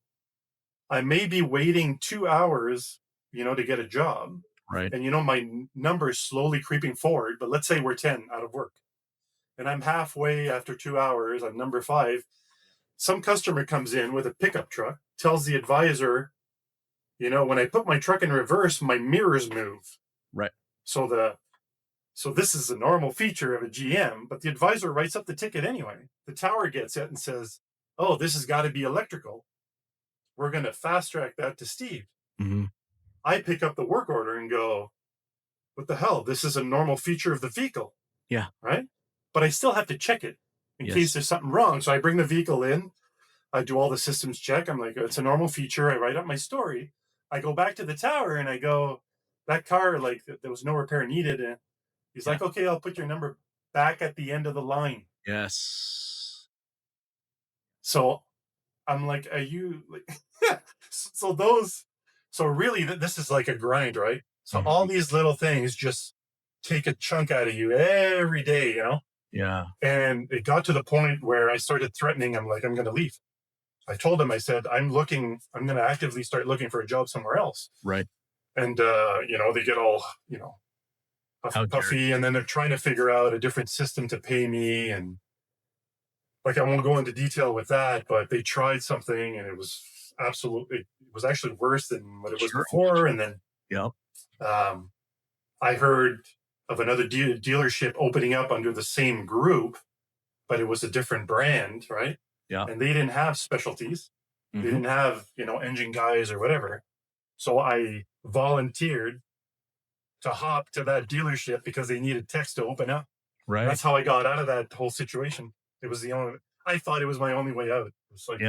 I may be waiting 2 hours, to get a job. Right. And, my number is slowly creeping forward, but let's say we're 10 out of work. And I'm halfway after 2 hours, I'm number 5. Some customer comes in with a pickup truck, tells the advisor, when I put my truck in reverse, my mirrors move. Right. So this is a normal feature of a GM, but the advisor writes up the ticket anyway. The tower gets it and says, oh, this has got to be electrical. We're going to fast track that to Steve. Mm-hmm. I pick up the work order and go, what the hell? This is a normal feature of the vehicle. Yeah. Right? But I still have to check it in case there's something wrong. So I bring the vehicle in. I do all the systems check. I'm like, it's a normal feature. I write up my story. I go back to the tower and I go, that car, like there was no repair needed. And he's like, okay, I'll put your number back at the end of the line. Yes. So I'm like, are you like, so really this is like a grind, right? So all these little things just take a chunk out of you every day, you know? Yeah. And it got to the point where I started threatening. I'm like, I'm going to leave. I told him, I said, I'm going to actively start looking for a job somewhere else. Right. And, they get all, puffy, and then they're trying to figure out a different system to pay me. And like, I won't go into detail with that, but they tried something and it was actually worse than what it was before. And then, I heard of another dealership opening up under the same group, but it was a different brand, right? Yeah. And they didn't have specialties. They didn't have, engine guys or whatever. So I volunteered to hop to that dealership because they needed techs to open up. Right. That's how I got out of that whole situation. It was I thought it was my only way out. It was like,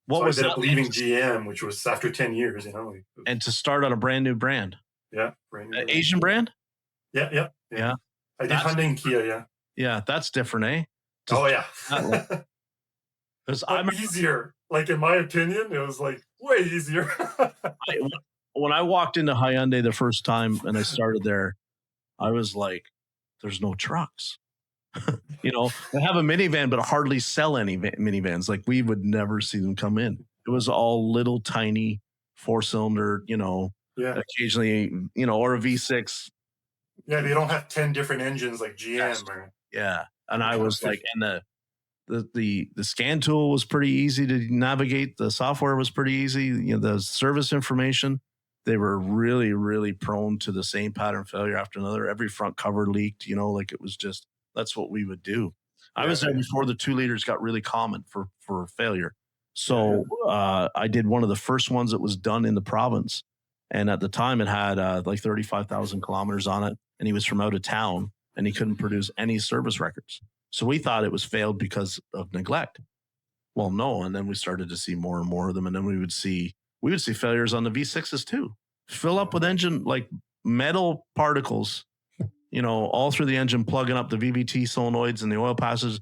What was I ended that up leaving GM, which was after 10 years, And to start on a brand new brand. Yeah. Brand new Asian brand? Yeah. I did Hyundai and Kia, yeah. Yeah, that's different, eh? Because I'm easier. Like, in my opinion, it was like way easier. When I walked into Hyundai the first time and I started there, I was like, there's no trucks. They have a minivan, but hardly sell any minivans. Like, we would never see them come in. It was all little tiny 4-cylinder, occasionally, or a V6. Yeah, they don't have 10 different engines like GM. And I was like, and the scan tool was pretty easy to navigate. The software was pretty easy. The service information, they were really, really prone to the same pattern failure after another. Every front cover leaked, like it was just, that's what we would do. I was there before the 2 liters got really common for failure. So I did one of the first ones that was done in the province. And at the time it had like 35,000 kilometers on it. And he was from out of town and he couldn't produce any service records. So we thought it was failed because of neglect. Well, no. And then we started to see more and more of them. And then we would see failures on the V6s too. Fill up with engine, like metal particles, all through the engine, plugging up the VVT solenoids and the oil passes,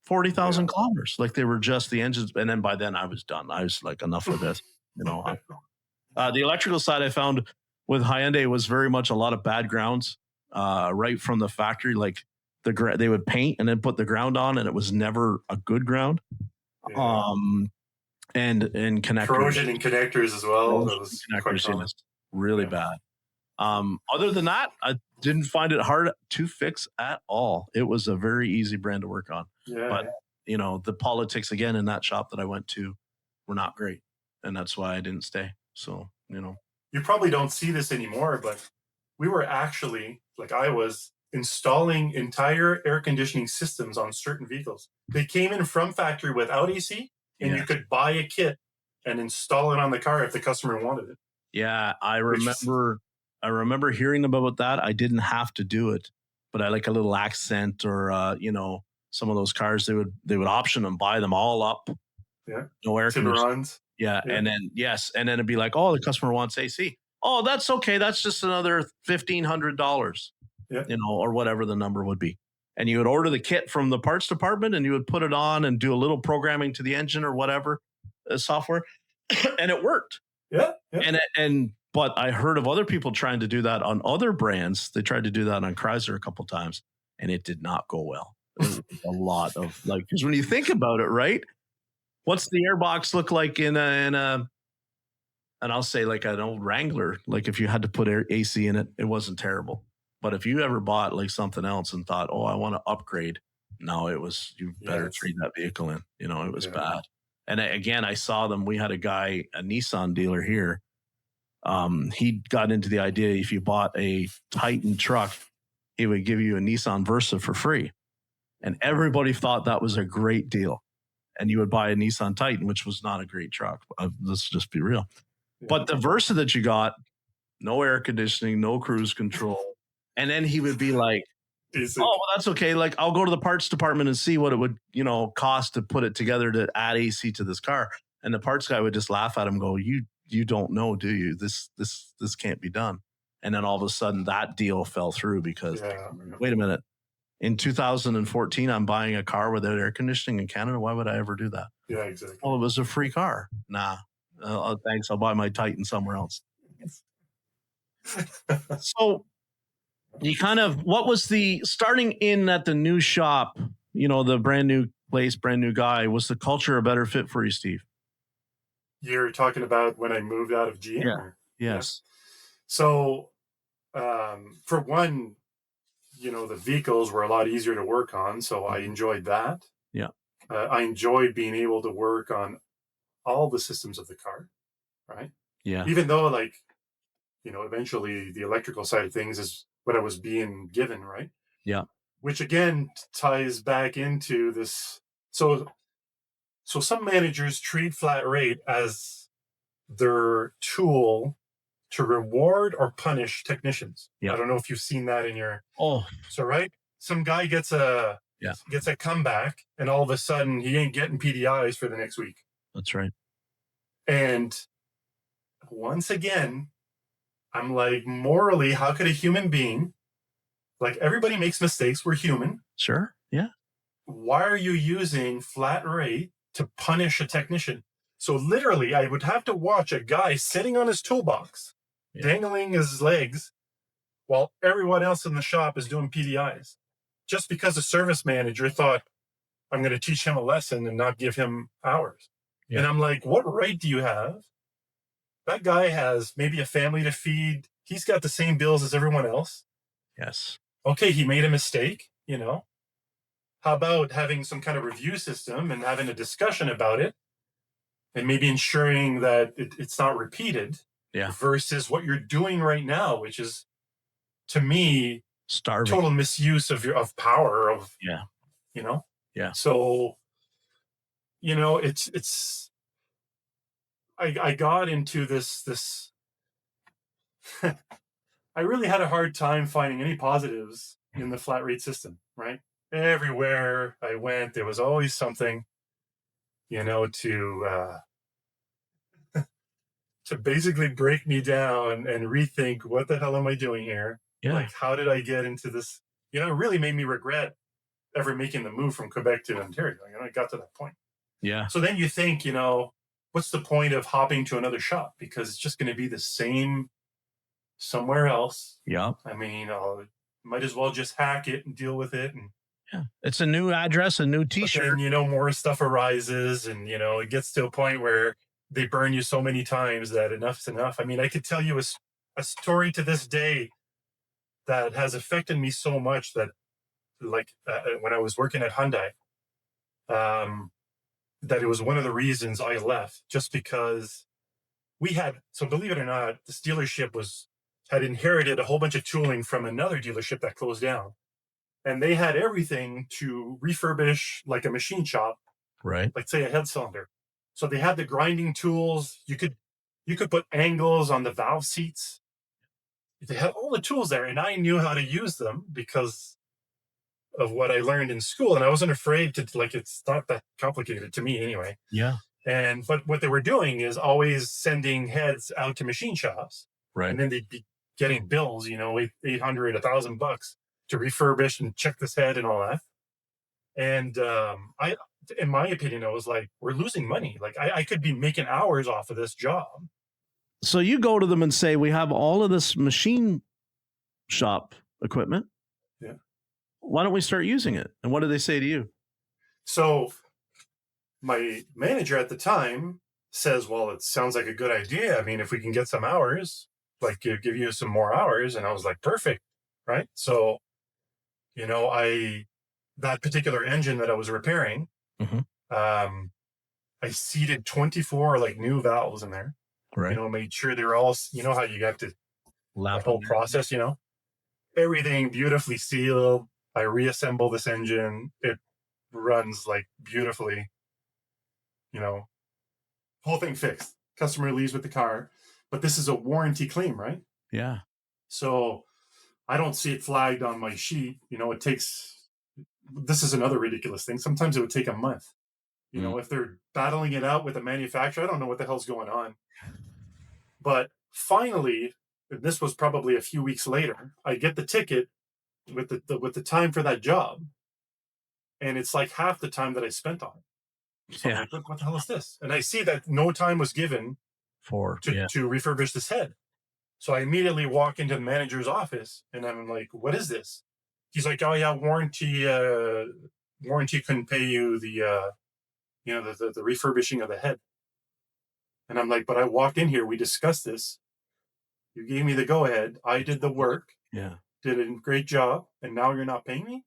40,000 kilometers. Like, they were just the engines. And then by then I was done. I was like, enough of this, The electrical side I found with Hyundai was very much a lot of bad grounds, right from the factory. Like, they would paint and then put the ground on, and it was never a good ground. And connectors, corrosion in connectors as well. That was really bad. Other than that, I didn't find it hard to fix at all. It was a very easy brand to work on. But the politics again in that shop that I went to were not great, and that's why I didn't stay. So you probably don't see this anymore, but we were actually, like, I was installing entire air conditioning systems on certain vehicles. They came in from factory without AC, and you could buy a kit and install it on the car if the customer wanted it. Yeah, I remember hearing about that. I didn't have to do it, but I like a little accent or some of those cars they would option and buy them all up. Yeah, no air conditioning. Yeah, and then it'd be like, oh, the customer wants AC. Oh, that's okay. That's just another $1,500. Or whatever the number would be. And you would order the kit from the parts department and you would put it on and do a little programming to the engine or whatever software. And it worked. Yeah. But I heard of other people trying to do that on other brands. They tried to do that on Chrysler a couple of times and it did not go well. It was a lot of because when you think about it, right? What's the airbox look like in a and I'll say like an old Wrangler, like if you had to put AC in it, it wasn't terrible. But if you ever bought like something else and thought, oh, I want to upgrade, no, it was, you better trade that vehicle in. It was bad. And again, I saw them. We had a Nissan dealer here. He got into the idea if you bought a Titan truck, he would give you a Nissan Versa for free. And everybody thought that was a great deal. And you would buy a Nissan Titan, which was not a great truck. Let's just be real. Yeah. But the Versa that you got, no air conditioning, no cruise control. And then he would be like, basic. Oh, well, that's okay. Like, I'll go to the parts department and see what it would, cost to put it together to add AC to this car. And the parts guy would just laugh at him, go, you don't know, do you? This can't be done. And then all of a sudden that deal fell through because wait a minute. In 2014, I'm buying a car without air conditioning in Canada. Why would I ever do that? Yeah, exactly. Well, it was a free car. Nah, thanks. I'll buy my Titan somewhere else. So you what was the starting in at the new shop, the brand new place, brand new guy, was the culture a better fit for you, Steve? You're talking about when I moved out of GM? Yeah. Yes. Yeah. So, for one, the vehicles were a lot easier to work on. So I enjoyed that. Yeah. I enjoyed being able to work on all the systems of the car. Right. Yeah. Even though eventually the electrical side of things is what I was being given. Right. Yeah. Which again ties back into this. So some managers treat flat rate as their tool to reward or punish technicians. Yeah. I don't know if you've seen that in your. Oh. So right, some guy gets a comeback, and all of a sudden he ain't getting PDIs for the next week. That's right. And once again, I'm like, morally, how could a human being, like, everybody makes mistakes, we're human. Sure. Yeah. Why are you using flat rate to punish a technician? So literally, I would have to watch a guy sitting on his toolbox, dangling his legs, while everyone else in the shop is doing PDIs. Just because a service manager thought, I'm going to teach him a lesson and not give him hours. Yeah. And I'm like, what right do you have? That guy has maybe a family to feed. He's got the same bills as everyone else. Yes. Okay, he made a mistake, How about having some kind of review system and having a discussion about it and maybe ensuring that it's not repeated versus what you're doing right now, which is, to me, starving, total misuse of power of, Yeah. So, it's, I got into this, I really had a hard time finding any positives in the flat rate system, right? Everywhere I went, there was always something, to basically break me down and rethink, what the hell am I doing here? Yeah. Like, how did I get into this? It really made me regret ever making the move from Quebec to Ontario. I got to that point. Yeah. So then you think, what's the point of hopping to another shop? Because it's just going to be the same somewhere else. Yeah. I mean, might as well just hack it and deal with it. And it's a new address, a new T-shirt. And more stuff arises, and it gets to a point where they burn you so many times that enough's enough. I mean, I could tell you a story to this day that has affected me so much that, when I was working at Hyundai, that it was one of the reasons I left, just because so believe it or not, this dealership had inherited a whole bunch of tooling from another dealership that closed down. And they had everything to refurbish, like a machine shop, right? Like, say, a head cylinder. So they had the grinding tools. You could put angles on the valve seats. They had all the tools there, and I knew how to use them because of what I learned in school. And I wasn't afraid to, it's not that complicated to me anyway. Yeah. But what they were doing is always sending heads out to machine shops. Right. And then they'd be getting bills, $800, $1,000 to refurbish and check this head and all that. And in my opinion, I was like, we're losing money. Like, I could be making hours off of this job. So you go to them and say, we have all of this machine shop equipment. Yeah. Why don't we start using it? And what do they say to you? So my manager at the time says, well, it sounds like a good idea. I mean, if we can get some hours, give you some more hours. And I was like, perfect. Right. So, that particular engine that I was repairing, I seated 24 new valves in there. Right. Made sure they're all, how you got to the whole process, everything beautifully sealed. I reassemble this engine. It runs beautifully, whole thing fixed. Customer leaves with the car, but this is a warranty claim, right? Yeah. So I don't see it flagged on my sheet. It takes, this is another ridiculous thing. Sometimes it would take a month. If they're battling it out with a manufacturer, I don't know what the hell's going on. But finally, this was probably a few weeks later, I get the ticket with the time for that job. And it's like half the time that I spent on it. So I'm like, look, what the hell is this? And I see that no time was given to refurbish this head. So I immediately walk into the manager's office and I'm like, what is this? He's like, oh yeah, warranty couldn't pay you the refurbishing of the head. And I'm like, but I walked in here, we discussed this. You gave me the go ahead. I did the work. Yeah. Did a great job. And now you're not paying me?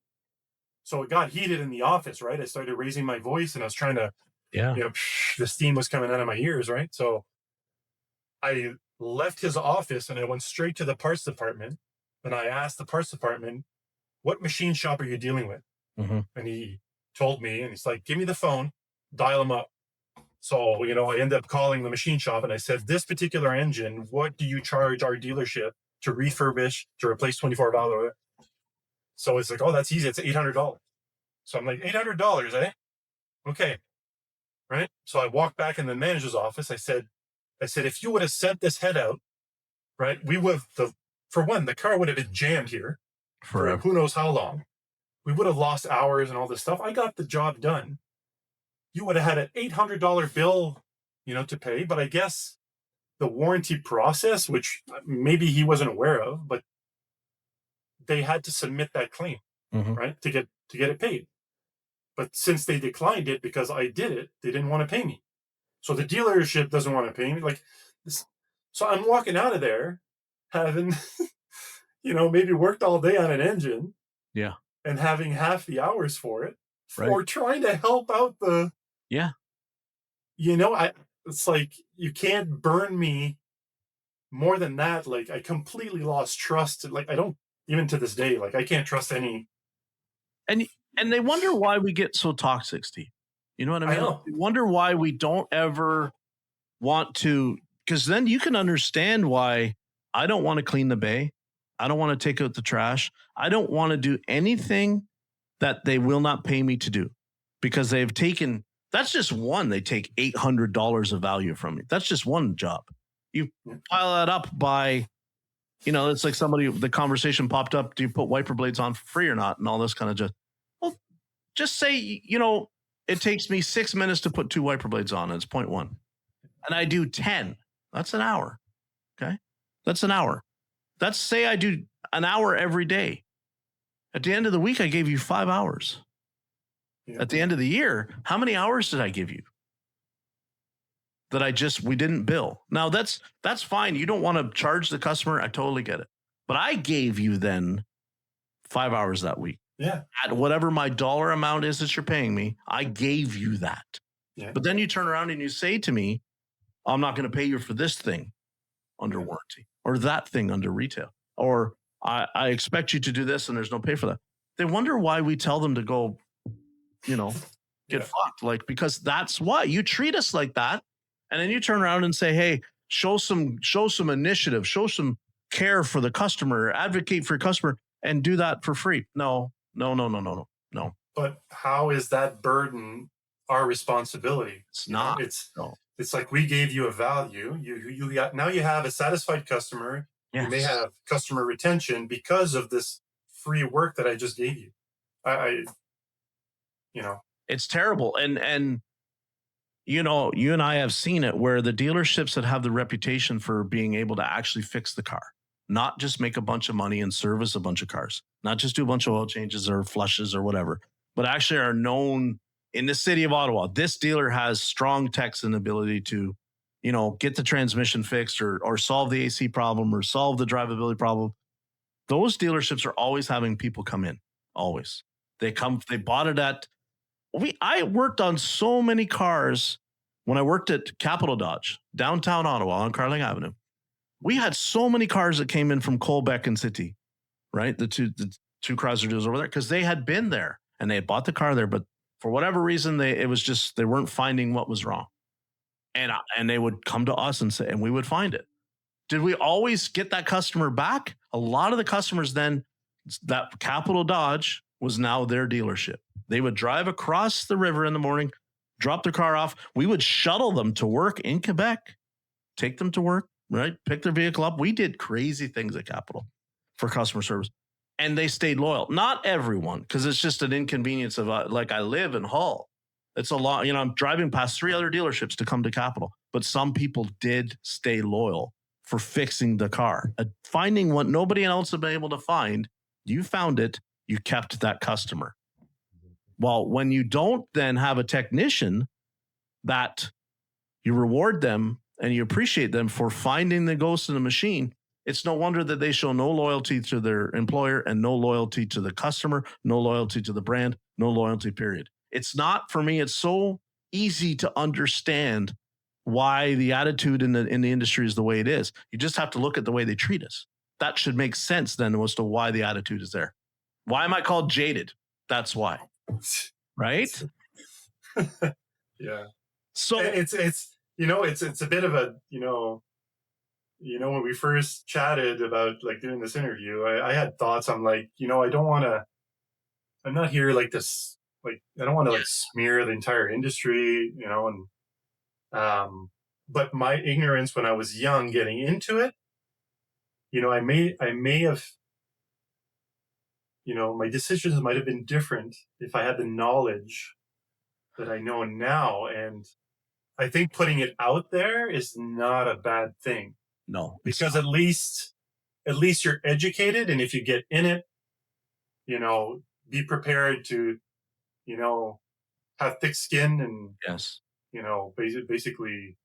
So it got heated in the office, right? I started raising my voice and I was trying to, the steam was coming out of my ears, right? So I left his office and I went straight to the parts department and I asked the parts department, what machine shop are you dealing with? Mm-hmm. And he told me, and he's like, give me the phone, dial him up. So, I ended up calling the machine shop and I said, this particular engine, what do you charge our dealership to refurbish, to replace 24 valve? So it's like, oh, that's easy. It's $800. So I'm like, $800, eh? Okay. Right. So I walked back in the manager's office. I said, if you would have sent this head out, right, we would have, for one, the car would have been jammed here for who knows how long. We would have lost hours and all this stuff. I got the job done. You would have had an $800 bill, to pay. But I guess the warranty process, which maybe he wasn't aware of, but they had to submit that claim, right, to get it paid. But since they declined it because I did it, they didn't want to pay me. So the dealership doesn't want to pay me. Like this. So I'm walking out of there having, maybe worked all day on an engine. Yeah. And having half the hours for it, for trying to help out the. Yeah. It's like, you can't burn me more than that. Like, I completely lost trust. Like, I don't, even to this day, like, I can't trust any. And they wonder why we get so toxic, Steve. You know what I mean? I know. They wonder why we don't ever want to, because then you can understand why I don't want to clean the bay. I don't want to take out the trash. I don't want to do anything that they will not pay me to do, because they've taken, that's just one, they take $800 of value from me. That's just one job. You pile that up by, it's like the conversation popped up, do you put wiper blades on for free or not? And all this kind of just say, it takes me 6 minutes to put 2 wiper blades on, and it's 0.1. And I do 10. That's an hour. Okay. That's an hour. That's, say I do an hour every day. At the end of the week, I gave you 5 hours. Yeah. At the end of the year, how many hours did I give you that we didn't bill? Now that's fine. You don't want to charge the customer. I totally get it. But I gave you then 5 hours that week. Yeah. At whatever my dollar amount is that you're paying me, I gave you that. Yeah. But then you turn around and you say to me, I'm not going to pay you for this thing under warranty, or that thing under retail, or I expect you to do this and there's no pay for that. They wonder why we tell them to go, get fucked. Like, because that's why you treat us like that. And then you turn around and say, hey, show some initiative, show some care for the customer, advocate for your customer, and do that for free. No. But how is that burden our responsibility? It's not. It's like, we gave you a value. You got, now you have a satisfied customer. Yes. You may have customer retention because of this free work that I just gave you. It's terrible. And you and I have seen it, where the dealerships that have the reputation for being able to actually fix the car, not just make a bunch of money and service a bunch of cars, not just do a bunch of oil changes or flushes or whatever, but actually are known in the city of Ottawa. This dealer has strong techs and ability to, get the transmission fixed or solve the AC problem or solve the drivability problem. Those dealerships are always having people come in. Always. They bought it at, I worked on so many cars when I worked at Capital Dodge, downtown Ottawa on Carling Avenue. We had so many cars that came in from Quebec and City, right? The two Chrysler dealers over there, because they had been there and they had bought the car there, but for whatever reason, they weren't finding what was wrong. And they would come to us and say, and we would find it. Did we always get that customer back? A lot of the customers then, that Capital Dodge was now their dealership. They would drive across the river in the morning, drop their car off. We would shuttle them to work in Quebec, take them to work, right? Pick their vehicle up. We did crazy things at Capital for customer service. And they stayed loyal. Not everyone, because it's just an inconvenience of like I live in Hull. It's a lot, I'm driving past 3 other dealerships to come to Capital, but some people did stay loyal for fixing the car, finding what nobody else had been able to find. You found it, you kept that customer. Well, when you don't then have a technician that you reward them and you appreciate them for finding the ghost in the machine, it's no wonder that they show no loyalty to their employer and no loyalty to the customer, no loyalty to the brand, no loyalty, period. It's not, for me, it's so easy to understand why the attitude in the industry is the way it is. You just have to look at the way they treat us. That should make sense then as to why the attitude is there. Why am I called jaded? That's why. Right? Yeah. So it's a bit of a, when we first chatted about like doing this interview, I had thoughts. I'm like, I'm not here like this, like, I don't want to like smear the entire industry, but my ignorance when I was young getting into it, I may have, my decisions might have been different if I had the knowledge that I know now. And I think putting it out there is not a bad thing. No, because at least you're educated. And if you get in it, be prepared to, have thick skin and, yes, basically,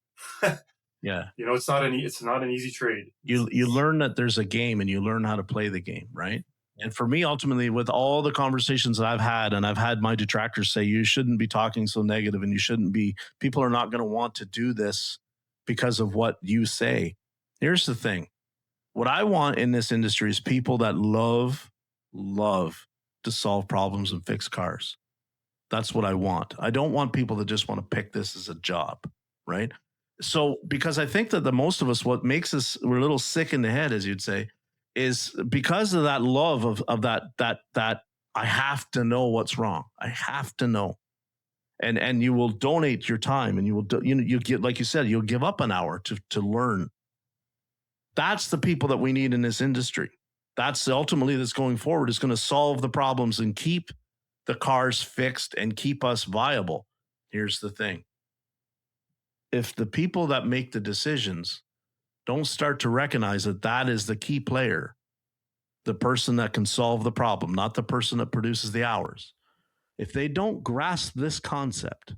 yeah, it's not an easy trade. You learn that there's a game and you learn how to play the game, right? And for me, ultimately, with all the conversations that I've had, and I've had my detractors say, you shouldn't be talking so negative and you shouldn't be, people are not going to want to do this because of what you say. Here's the thing. What I want in this industry is people that love to solve problems and fix cars. That's what I want. I don't want people that just want to pick this as a job, right? So, because I think that the most of us, what makes us, we're a little sick in the head, as you'd say, is because of that love of that I have to know what's wrong. I have to know. And you will donate your time and you will, you get, like you said, you'll give up an hour to learn. That's the people that we need in this industry. That's ultimately that's going forward is going to solve the problems and keep the cars fixed and keep us viable. Here's the thing. If the people that make the decisions don't start to recognize that that is the key player, the person that can solve the problem, not the person that produces the hours. If they don't grasp this concept,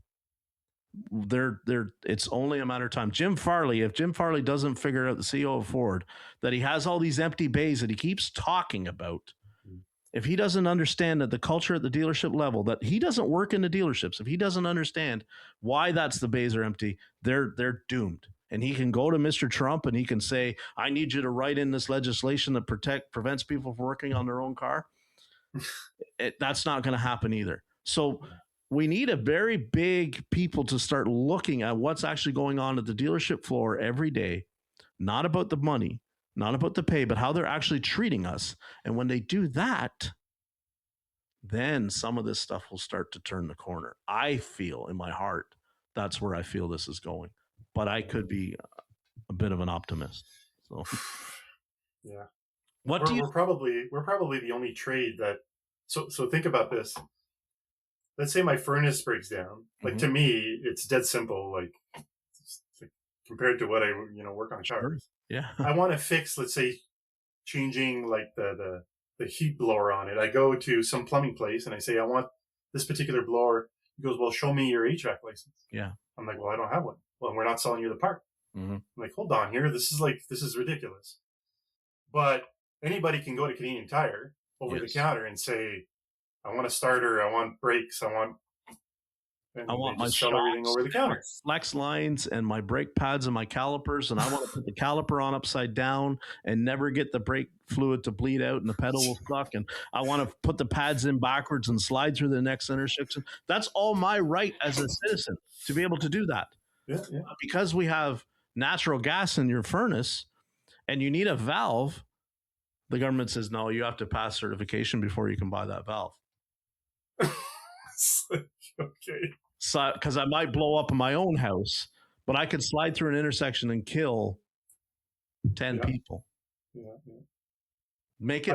it's only a matter of time. Jim Farley, if Jim Farley doesn't figure out, the CEO of Ford, that he has all these empty bays that he keeps talking about, if he doesn't understand that the culture at the dealership level, that he doesn't work in the dealerships, if he doesn't understand why that's the bays are empty, they're doomed. And he can go to Mr. Trump and he can say, I need you to write in this legislation that prevents people from working on their own car. That's not going to happen either. So we need a very big people to start looking at what's actually going on at the dealership floor every day, not about the money, not about the pay, but how they're actually treating us. And when they do that, then some of this stuff will start to turn the corner. I feel in my heart, that's where I feel this is going. But I could be a bit of an optimist. So, yeah. We're probably the only trade that. So think about this. Let's say my furnace breaks down. Like to me, it's dead simple. Like compared to what I work on cars. Sure. Yeah. I want to fix. Let's say changing like the heat blower on it. I go to some plumbing place and I say I want this particular blower. He goes, well, show me your HVAC license. Yeah. I'm like, well, I don't have one. Well, we're not selling you the part. I'm like, hold on here. This is ridiculous. But anybody can go to Canadian Tire over the counter and say, I want a starter. I want brakes. I want my shocks, everything over the counter. Flex lines and my brake pads and my calipers. And I want to put the caliper on upside down and never get the brake fluid to bleed out and the pedal will suck. And I want to put the pads in backwards and slide through the next intersection. That's all my right as a citizen to be able to do that. Yeah. Because we have natural gas in your furnace and you need a valve, the government says, no, you have to pass certification before you can buy that valve. Okay. So, because I might blow up in my own house, but I could slide through an intersection and kill 10 people. Yeah. Make it.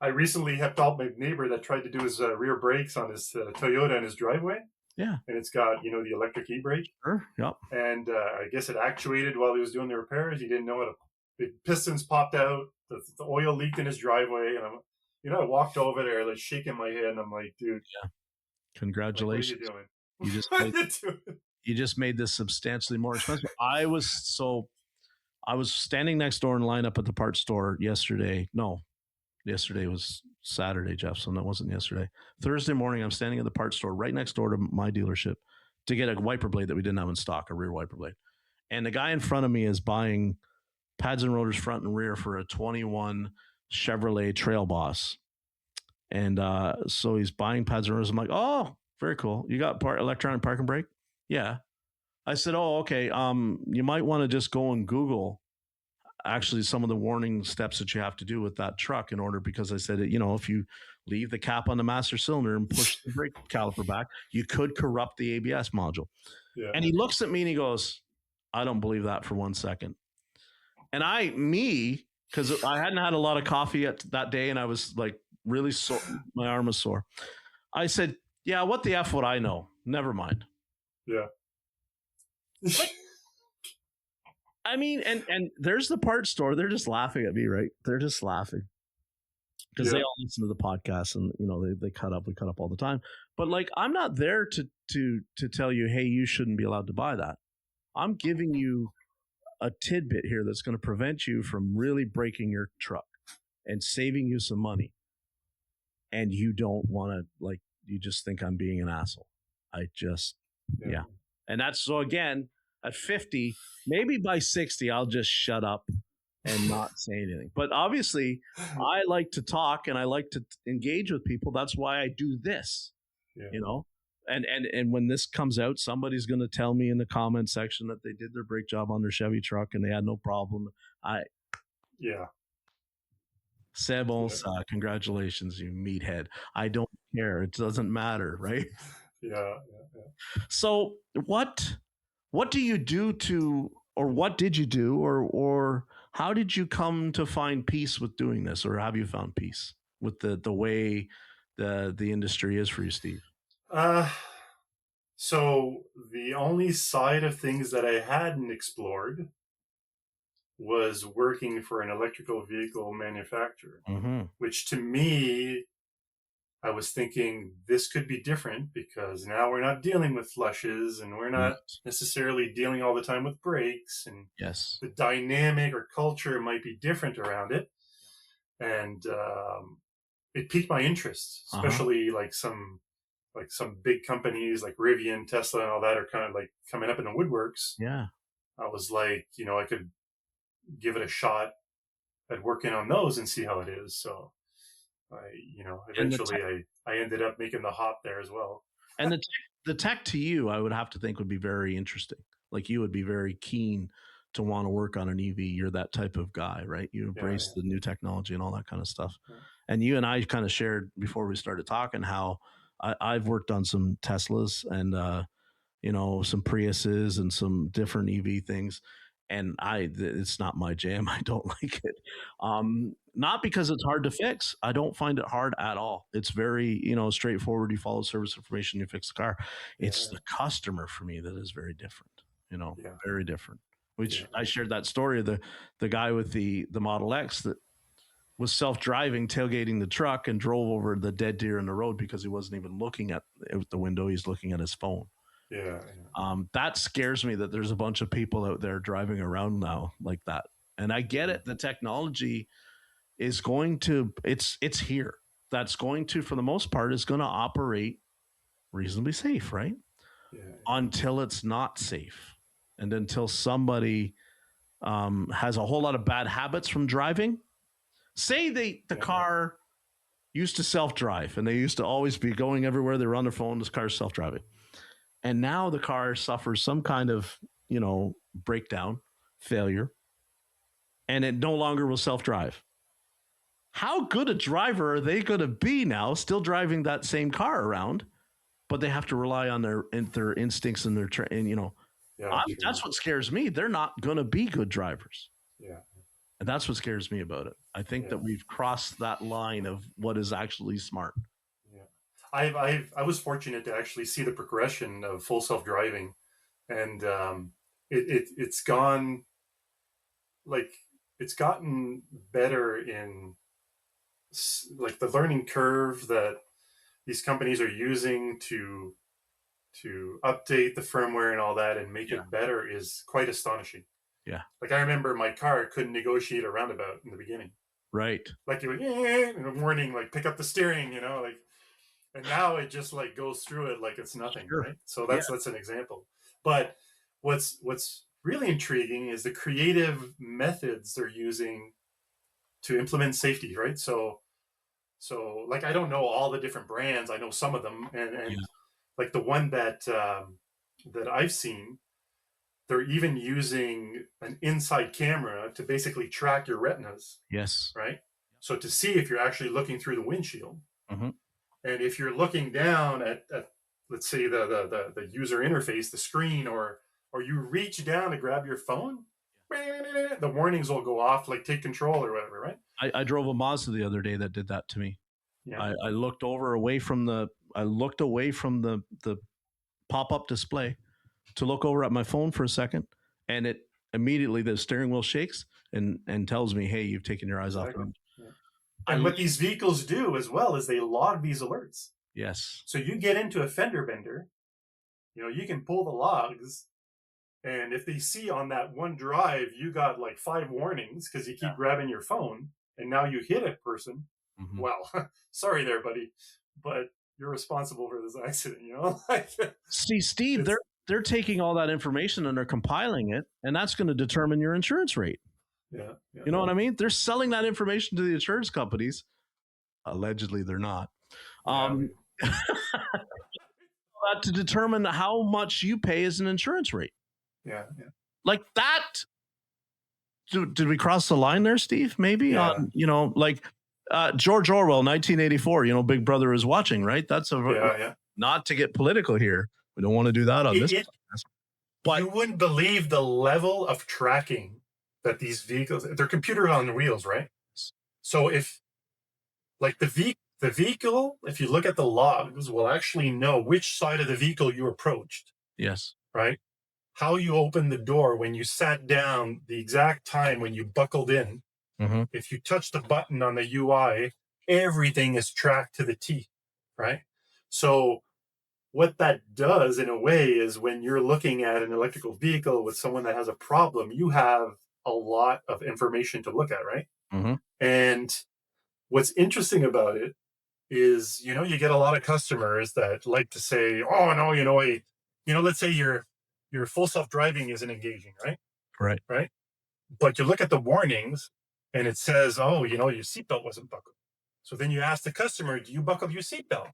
I recently helped out my neighbor that tried to do his rear brakes on his Toyota in his driveway. Yeah. And it's got, the electric e-brake. Sure. Yep. And I guess it actuated while he was doing the repairs. He didn't know it. The pistons popped out. The oil leaked in his driveway. And I walked over there, like shaking my head. And I'm like, dude. Yeah. Congratulations. Like, what are you doing? You just made this substantially more expensive. I was standing next door in line up at the parts store yesterday. No, yesterday was Saturday, Jeff. So that wasn't yesterday. Thursday morning, I'm standing at the parts store right next door to my dealership to get a wiper blade that we didn't have in stock, a rear wiper blade. And the guy in front of me is buying pads and rotors front and rear for a 21 Chevrolet Trail Boss. And so he's buying pads and rotors. I'm like, oh, very cool. You got electronic parking brake? Yeah. I said, oh, okay. You might want to just go and Google actually some of the warning steps that you have to do with that truck because I said, if you leave the cap on the master cylinder and push the brake caliper back, you could corrupt the ABS module. Yeah. And he looks at me and he goes, I don't believe that for 1 second. And because I hadn't had a lot of coffee that day and I was like really sore, my arm was sore. I said, yeah, what the F would I know? Never mind. Yeah. I mean, and there's the parts store. They're just laughing at me, right? They're just laughing because they all listen to the podcast and, they cut up. We cut up all the time. But like, I'm not there to tell you, hey, you shouldn't be allowed to buy that. I'm giving you a tidbit here that's going to prevent you from really breaking your truck and saving you some money. And you don't want to, you just think I'm being an asshole. Yeah. And that's, so again, at 50, maybe by 60, I'll just shut up and not say anything. But obviously, I like to talk and I like to engage with people. That's why I do this, And when this comes out, somebody's going to tell me in the comment section that they did their brake job on their Chevy truck and they had no problem. C'est bon, ça. Congratulations, you meathead. I don't care. It doesn't matter, right? Yeah. So what do you do or what did you do, or how did you come to find peace with doing this, or have you found peace with the way the industry is for you, Steve? So the only side of things that I hadn't explored was working for an electrical vehicle manufacturer, which to me, I was thinking this could be different because now we're not dealing with flushes and we're not necessarily dealing all the time with brakes, and the dynamic or culture might be different around it. And it piqued my interest, especially like some big companies like Rivian, Tesla, and all that are kind of like coming up in the woodworks. Yeah. I was like, I could give it a shot at working on those and see how it is. So eventually I ended up making the hop there as well. And the tech to you, I would have to think would be very interesting. Like you would be very keen to want to work on an EV. You're that type of guy, right? You embrace the new technology and all that kind of stuff. Yeah. And you and I kind of shared before we started talking how I've worked on some Teslas and, some Priuses and some different EV things. And it's not my jam. I don't like it. Not because it's hard to fix. I don't find it hard at all. It's very, straightforward. You follow service information, you fix the car. It's the customer for me that is very different, very different. Which I shared that story of the guy with the Model X that was self-driving, tailgating the truck and drove over the dead deer in the road because he wasn't even looking at the window. He's looking at his phone. Yeah. That scares me that there's a bunch of people out there driving around now like that. And I get it. The technology is it's here. That's going to, for the most part, is going to operate reasonably safe, right? Yeah. Until it's not safe. And until somebody has a whole lot of bad habits from driving. Say the car used to self-drive and they used to always be going everywhere. They were on their phone. This car's self-driving. And now the car suffers some kind of, breakdown, failure. and it no longer will self-drive. How good a driver are they going to be now, still driving that same car around, but they have to rely on their instincts and that's what scares me. They're not going to be good drivers. Yeah. And that's what scares me about it. I think that we've crossed that line of what is actually smart. Yeah. I was fortunate to actually see the progression of full self-driving, and it's gone, like, it's gotten better in like the learning curve that these companies are using to update the firmware and all that and make it better is quite astonishing. Yeah. Like, I remember my car couldn't negotiate a roundabout in the beginning. Right. Like, it would, and a warning, like, pick up the steering, like, and now it just like goes through it like it's nothing. Sure. Right. So that's an example. But what's really intriguing is the creative methods they're using to implement safety. Right. So like, I don't know all the different brands. I know some of them, and like the one that I've seen, they're even using an inside camera to basically track your retinas. Yes. Right. So to see if you're actually looking through the windshield. Mm-hmm. And if you're looking down at let's say the user interface, the screen, or you reach down to grab your phone, the warnings will go off, like take control or whatever, right? I drove a Mazda the other day that did that to me. Yeah. I looked away from the pop-up display to look over at my phone for a second, and it immediately, the steering wheel shakes and tells me, hey, you've taken your eyes off the road. And what these vehicles do as well is they log these alerts. Yes. So you get into a fender bender, you can pull the logs, and if they see on that one drive you got like 5 warnings because you keep grabbing your phone, and now you hit a person, well, sorry there, buddy, but you're responsible for this accident, See, Steve, they're taking all that information and they're compiling it, and that's going to determine your insurance rate. Yeah. You know what I mean? They're selling that information to the insurance companies. Allegedly, they're not. To determine how much you pay as an insurance rate. Yeah. Like that. Did we cross the line there, Steve? Maybe George Orwell, 1984. Big Brother is watching, right? That's not to get political here. We don't want to do that on this. But you wouldn't believe the level of tracking that these vehicles, they're computers on wheels, right? So if, like, the vehicle, if you look at the logs, will actually know which side of the vehicle you approached. Yes. Right? How you opened the door, when you sat down, the exact time when you buckled in. Mm-hmm. If you touch the button on the UI, everything is tracked to the T, right? So what that does in a way is, when you're looking at an electrical vehicle with someone that has a problem, you have a lot of information to look at, right? Mm-hmm. And what's interesting about it is, you get a lot of customers that like to say, oh no, let's say your full self-driving isn't engaging, right? Right. But you look at the warnings and it says, oh, your seatbelt wasn't buckled. So then you ask the customer, do you buckle your seatbelt?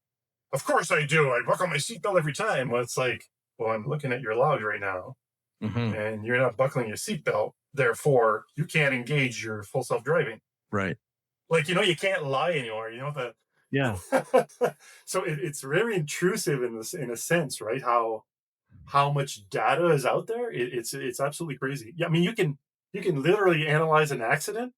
Of course I do. I buckle my seatbelt every time. Well, it's like, well, I'm looking at your logs right now, and you're not buckling your seatbelt. Therefore, you can't engage your full self-driving. Right. Like, you can't lie anymore. That. Yeah. So it's very intrusive in a sense, right? How much data is out there? It's absolutely crazy. Yeah, I mean, you can literally analyze an accident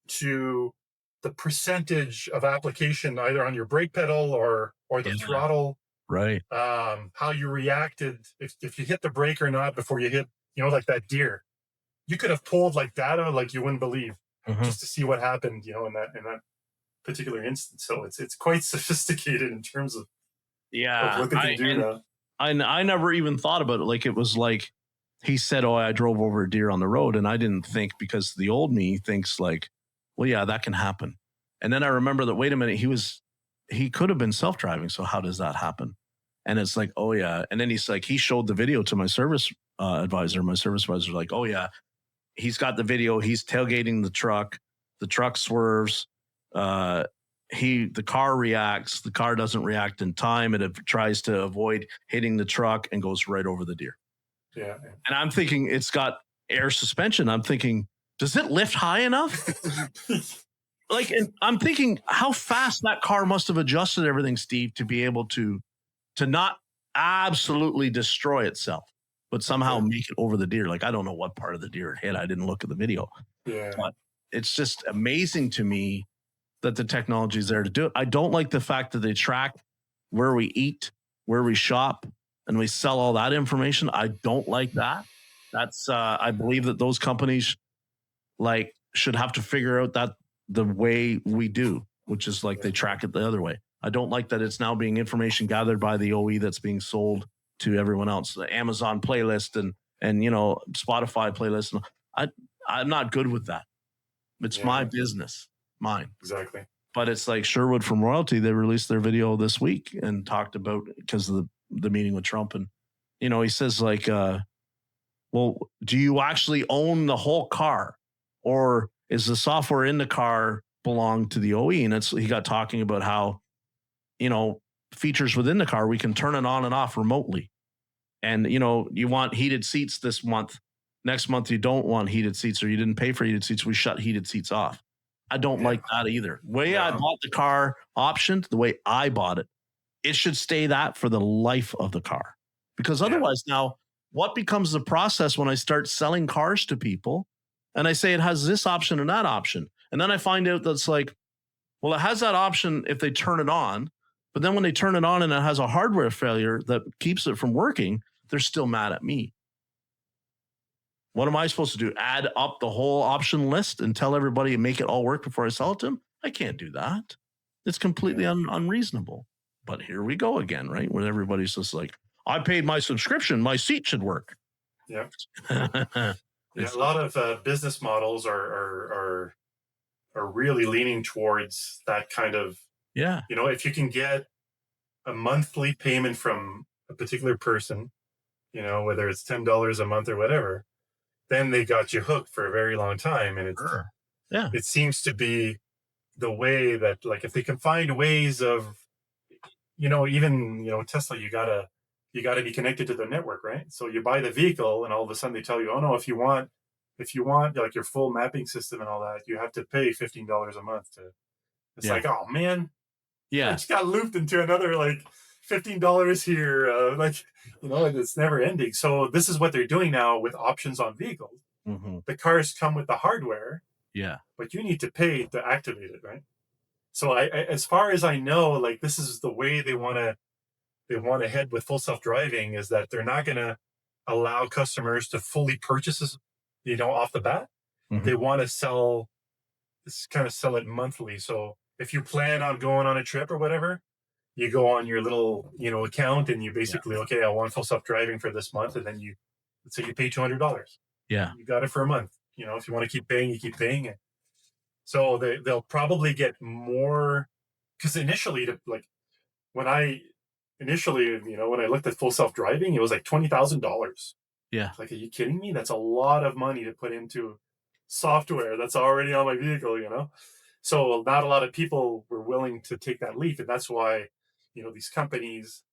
to the percentage of application either on your brake pedal or the throttle. Right. How you reacted, if you hit the brake or not before you hit, like that deer. You could have pulled like data like you wouldn't believe, just to see what happened, in that particular instance. So it's quite sophisticated in terms of what they can do now. I never even thought about it. Like, it was like he said, oh, I drove over a deer on the road, and I didn't think, because the old me thinks like, well, yeah, that can happen. And then I remember that, wait a minute, he could have been self-driving. So how does that happen? And it's like, oh yeah. And then he showed the video to my service advisor. My service advisor was like, oh yeah, he's got the video. He's tailgating the truck swerves. The car reacts. The car doesn't react in time. It tries to avoid hitting the truck and goes right over the deer. Yeah. And I'm thinking it's got air suspension. I'm thinking, Does it lift high enough? Like, and I'm thinking how fast that car must have adjusted everything, Steve, to be able to not absolutely destroy itself, but somehow make it over the deer. Like, I don't know what part of the deer it hit. I didn't look at the video. Yeah. But it's just amazing to me that the technology is there to do it. I don't like the fact that they track where we eat, where we shop, and we sell all that information. I don't like that. That's I believe that those companies like should have to figure out that the way we do, which is like they track it the other way. I don't like that it's now being information gathered by the OE that's being sold to everyone else, the Amazon playlist and you know, Spotify playlist. I'm not good with that. It's my business, mine. Exactly. But it's like Sherwood from Royalty, they released their video this week and talked about, because of the meeting with Trump, and you know, he says like, well, do you actually own the whole car, or is the software in the car belong to the OE? And he got talking about how, you know, features within the car, we can turn it on and off remotely. And, you know, you want heated seats this month. Next month, you don't want heated seats, or you didn't pay for heated seats. We shut heated seats off. I don't like that either. The way I bought the car optioned, the way I bought it, it should stay that for the life of the car. Because otherwise now, what becomes the process when I start selling cars to people and I say it has this option and that option? And then I find out that's like, well, it has that option if they turn it on, but then when they turn it on and it has a hardware failure that keeps it from working, they're still mad at me. What am I supposed to do? Add up the whole option list and tell everybody and make it all work before I sell it to them? I can't do that. It's completely unreasonable. But here we go again, right? When everybody's just like, I paid my subscription, my seat should work. Yeah. A lot of business models are really leaning towards that kind of, you know, if you can get a monthly payment from a particular person, you know, whether it's $10 a month or whatever, then they got you hooked for a very long time. And it seems to be the way that, like, if they can find ways of, you know, even, you know, Tesla, you gotta be connected to the network, right? So you buy the vehicle and all of a sudden they tell you, oh no, if you want like your full mapping system and all that, you have to pay $15 a month to, it's like, oh man, I just got looped into another like $15 here. Like, you know, it's never ending. So this is what they're doing now with options on vehicles. Mm-hmm. The cars come with the hardware, but you need to pay to activate it, right? So I as far as I know, like this is the way they want to head with full self-driving, is that they're not going to allow customers to fully purchase this, you know, off the bat. Mm-hmm. They want to sell it monthly. So if you plan on going on a trip or whatever, you go on your little, you know, account and you basically, okay, I want full self-driving for this month. And then let's say you pay $200. Yeah. You got it for a month. You know, if you want to keep paying, you keep paying it. So they'll probably get more, because initially, when I looked at full self-driving, it was like $20,000. Yeah. Like, are you kidding me? That's a lot of money to put into software that's already on my vehicle, you know? So not a lot of people were willing to take that leap. And that's why, you know, these companies,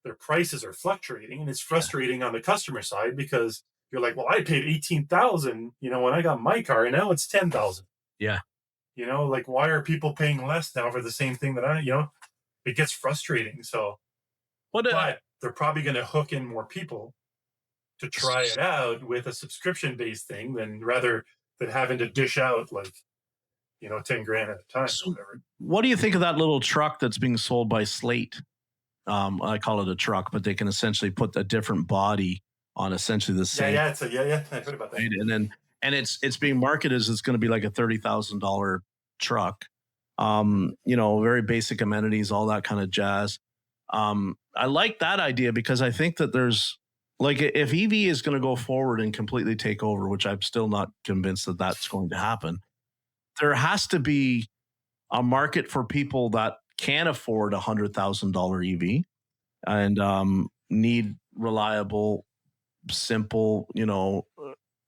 their prices are fluctuating, and it's frustrating on the customer side, because you're like, well, I paid $18,000, you know, when I got my car, and now it's $10,000. Yeah. You know, like, why are people paying less now for the same thing that you know, it gets frustrating. So, but they're probably going to hook in more people to try it out with a subscription-based thing rather than having to dish out like, you know, $10,000 at a time. So, or whatever. What do you think of that little truck that's being sold by Slate? I call it a truck, but they can essentially put a different body on essentially the same. I heard about that. And it's being marketed as it's going to be like a $30,000 truck. You know, very basic amenities, all that kind of jazz. I like that idea, because I think that there's, like, if EV is going to go forward and completely take over, which I'm still not convinced that that's going to happen, there has to be a market for people that can afford a $100,000 EV and need reliable, simple, you know,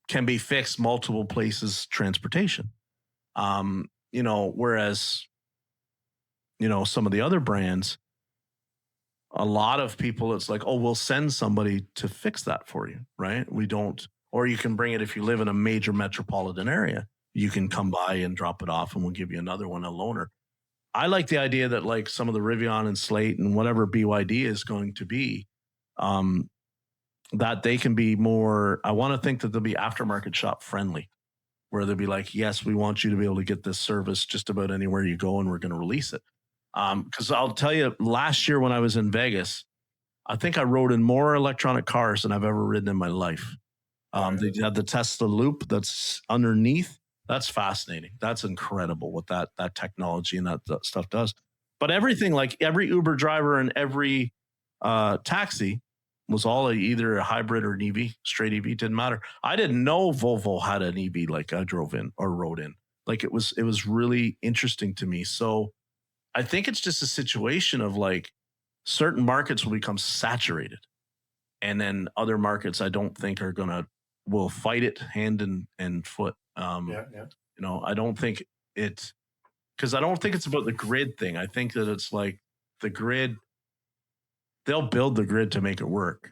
can be fixed multiple places transportation. You know, whereas, you know, some of the other brands, a lot of people, it's like, oh, we'll send somebody to fix that for you, right? We don't or you can bring it if you live in a major metropolitan area. You can come by and drop it off, and we'll give you another one, a loaner. I like the idea that like some of the Rivian and Slate and whatever BYD is going to be, that they can be more, I want to think that they'll be aftermarket shop friendly, where they'll be like, yes, we want you to be able to get this service just about anywhere you go, and we're going to release it. Because I'll tell you, last year when I was in Vegas, I think I rode in more electronic cars than I've ever ridden in my life. They had the Tesla Loop that's underneath. That's fascinating. That's incredible what that technology and that stuff does. But everything, like every Uber driver and every taxi was all either a hybrid or an EV, straight EV, didn't matter. I didn't know Volvo had an EV like I drove in or rode in. Like it was really interesting to me. So I think it's just a situation of like certain markets will become saturated, and then other markets I don't think will fight it hand and foot. I don't think because I don't think it's about the grid thing. I think that it's like the grid, they'll build the grid to make it work,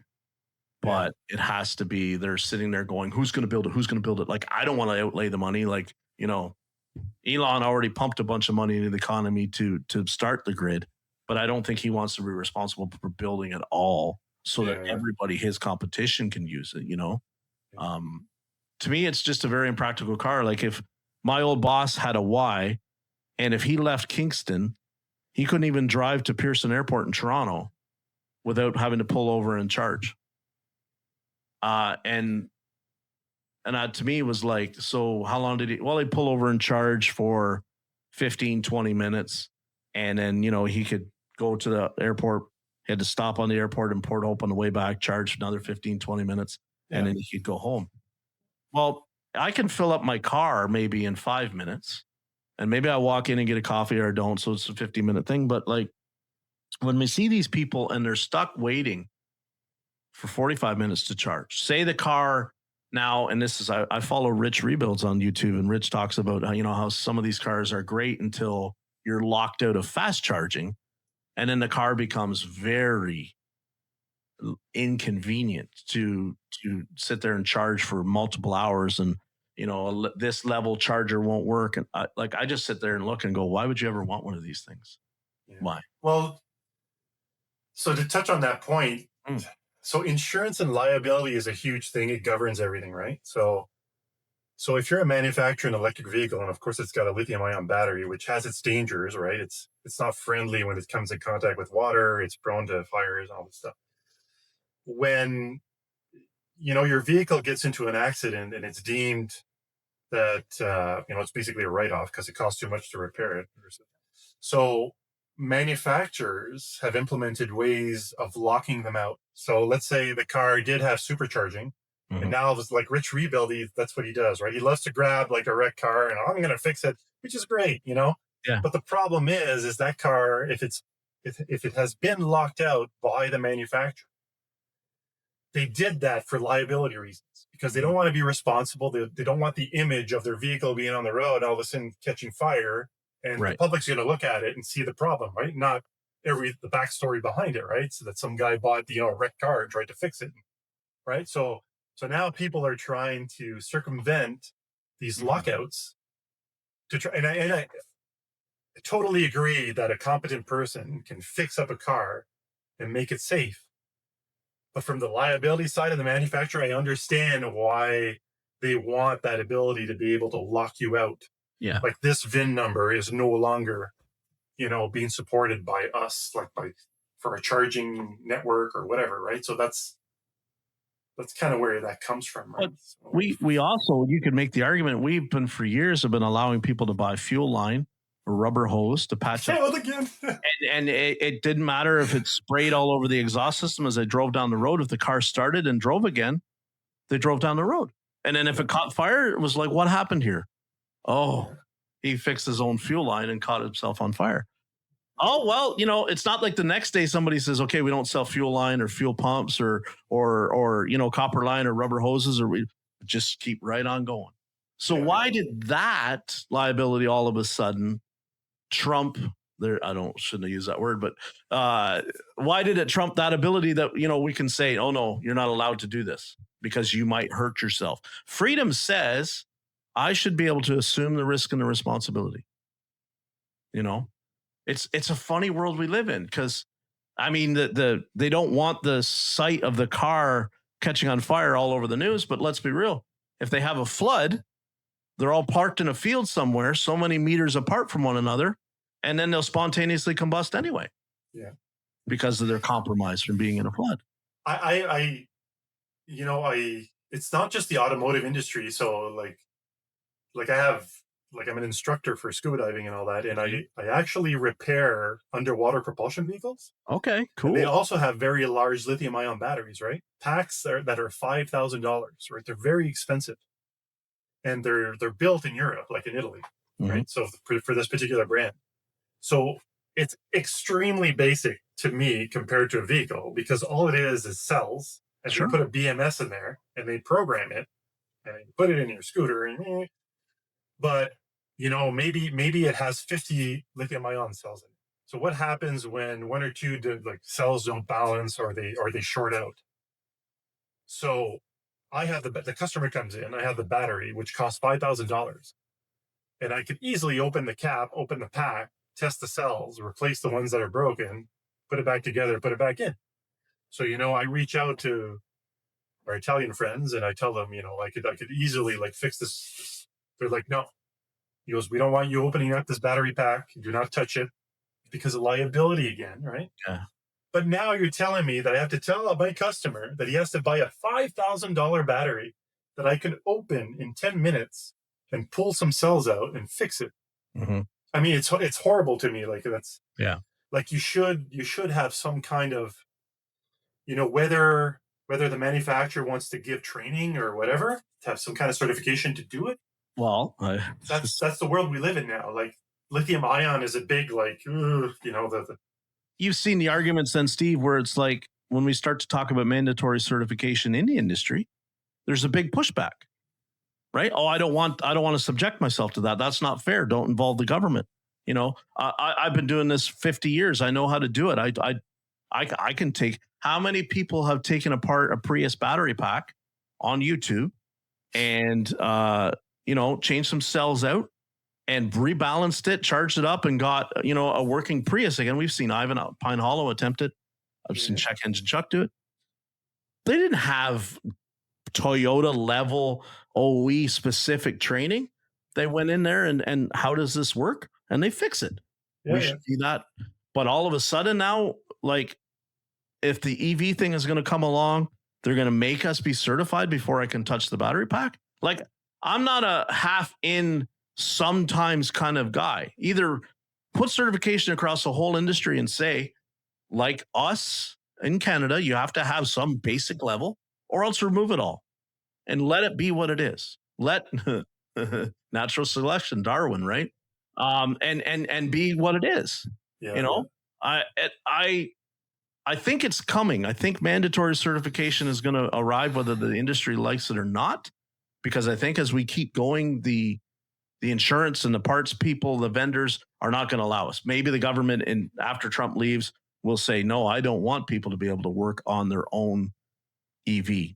but it has to be, they're sitting there going, who's going to build it? Who's going to build it? Like, I don't want to outlay the money. Like, Elon already pumped a bunch of money into the economy to start the grid, but I don't think he wants to be responsible for building it all so that everybody, his competition, can use it, To me, it's just a very impractical car. Like if my old boss had a Y, and if he left Kingston, he couldn't even drive to Pearson Airport in Toronto without having to pull over and charge. And to me, it was like, so how long did he? Well, he'd pull over and charge for 15, 20 minutes. And then, he could go to the airport. He had to stop on the airport and Port Hope on the way back, charge for another 15, 20 minutes. And then he could go home. Well, I can fill up my car maybe in 5 minutes, and maybe I walk in and get a coffee or I don't. So it's a 50-minute thing. But like when we see these people and they're stuck waiting for 45 minutes to charge, say the car now, and this is, I follow Rich Rebuilds on YouTube, and Rich talks about how some of these cars are great until you're locked out of fast charging. And then the car becomes very inconvenient to sit there and charge for multiple hours, and this level charger won't work, and I just sit there and look and go, why would you ever want one of these things? Why? Well, so to touch on that point, so insurance and liability is a huge thing. It governs everything, right? So if you're a manufacturer an electric vehicle, and of course it's got a lithium-ion battery, which has its dangers, right? It's not friendly when it comes in contact with water. It's prone to fires and all this stuff. When your vehicle gets into an accident and it's deemed that it's basically a write-off because it costs too much to repair it. So manufacturers have implemented ways of locking them out. So let's say the car did have supercharging, and now it's like Rich Rebuild, that's what he does, right? He loves to grab like a wrecked car and I'm going to fix it, which is great, Yeah. But the problem is that car, if it has been locked out by the manufacturer, they did that for liability reasons because they don't want to be responsible. They don't want the image of their vehicle being on the road, all of a sudden catching fire, and the public's going to look at it and see the problem, right? Not the backstory behind it, right? So that some guy bought the wrecked car and tried to fix it, right? So now people are trying to circumvent these lockouts to try. And I totally agree that a competent person can fix up a car and make it safe. But from the liability side of the manufacturer, I understand why they want that ability to be able to lock you out. Yeah. Like this VIN number is no longer, being supported by us, for a charging network or whatever, right? So that's kind of where that comes from, right? So we also, you could make the argument, we've been for years have been allowing people to buy fuel line or rubber hose to patch up. Again. and it didn't matter if it sprayed all over the exhaust system as they drove down the road. If the car started and drove again, they drove down the road. And then if it caught fire, it was like, what happened here? Oh, he fixed his own fuel line and caught himself on fire. Oh, well, it's not like the next day somebody says, okay, we don't sell fuel line or fuel pumps or copper line or rubber hoses, or we just keep right on going. So why did that liability all of a sudden trump there? Shouldn't have used that word, but why did it trump that ability that, we can say, oh no, you're not allowed to do this? because you might hurt yourself. Freedom says I should be able to assume the risk and the responsibility. You know, it's a funny world we live in, because I mean, they don't want the sight of the car catching on fire all over the news, but let's be real. If they have a flood, they're all parked in a field somewhere, so many meters apart from one another, and then they'll spontaneously combust anyway. Yeah. Because of their compromise from being in a flood. It's not just the automotive industry. So I'm an instructor for scuba diving and all that. And I actually repair underwater propulsion vehicles. Okay, cool. And they also have very large lithium ion batteries, right? Packs that are $5,000, right? They're very expensive. And they're built in Europe, like in Italy, right? So for this particular brand. So it's extremely basic to me compared to a vehicle, because all it is cells, and you put a BMS in there and they program it and they put it in your scooter. But maybe it has 50 lithium ion cells in it. So what happens when one or two cells don't balance or they short out? So I have the customer comes in, I have the battery, which costs $5,000, and I could easily open the cap, open the pack, test the cells, replace the ones that are broken, put it back together, put it back in. So, I reach out to our Italian friends and I tell them, I could easily fix this. They're like, no. He goes, we don't want you opening up this battery pack. Do not touch it, because of liability again, right? Yeah. But now you're telling me that I have to tell my customer that he has to buy a $5,000 battery that I can open in 10 minutes and pull some cells out and fix it. Mm-hmm. I mean, it's horrible to me. You should have some kind of, whether the manufacturer wants to give training or whatever, to have some kind of certification to do it. Well, that's the world we live in now. Lithium ion is a big, You've seen the arguments then, Steve, where it's like when we start to talk about mandatory certification in the industry, there's a big pushback, right? Oh, I don't want to subject myself to that. That's not fair. Don't involve the government. I've been doing this 50 years. I know how to do it. I can take. How many people have taken apart a Prius battery pack on YouTube and changed some cells out and rebalanced it, charged it up, and got a working Prius again? We've seen Ivan out Pine Hollow attempt it. I've seen Check Engine Chuck do it. They didn't have Toyota level OE specific training. They went in there and how does this work? And they fix it. Yeah, we should see that. But all of a sudden now, if the EV thing is going to come along, they're going to make us be certified before I can touch the battery pack. I'm not a half in sometimes kind of guy. Either put certification across the whole industry and say, like us in Canada, you have to have some basic level, or else remove it all and let it be what it is. Let natural selection, Darwin, right? And be what it is. Yeah. I think it's coming. I think mandatory certification is going to arrive, whether the industry likes it or not, because I think as we keep going, the insurance and the parts people, the vendors are not going to allow us. Maybe the government, after Trump leaves, will say, no, I don't want people to be able to work on their own EV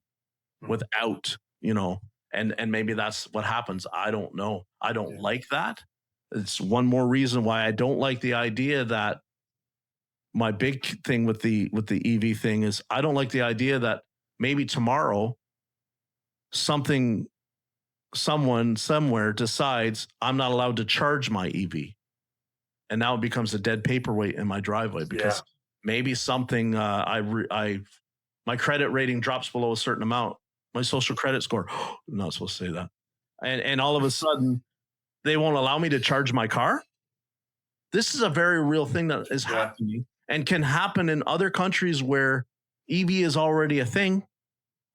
without, and maybe that's what happens. I don't know. I don't like that. It's one more reason why I don't like the idea that my big thing with the EV thing is I don't like the idea that maybe tomorrow someone somewhere decides I'm not allowed to charge my EV. And now it becomes a dead paperweight in my driveway because maybe something my credit rating drops below a certain amount. My social credit score, I'm not supposed to say that. And all of a sudden they won't allow me to charge my car. This is a very real thing that is happening and can happen in other countries where EV is already a thing,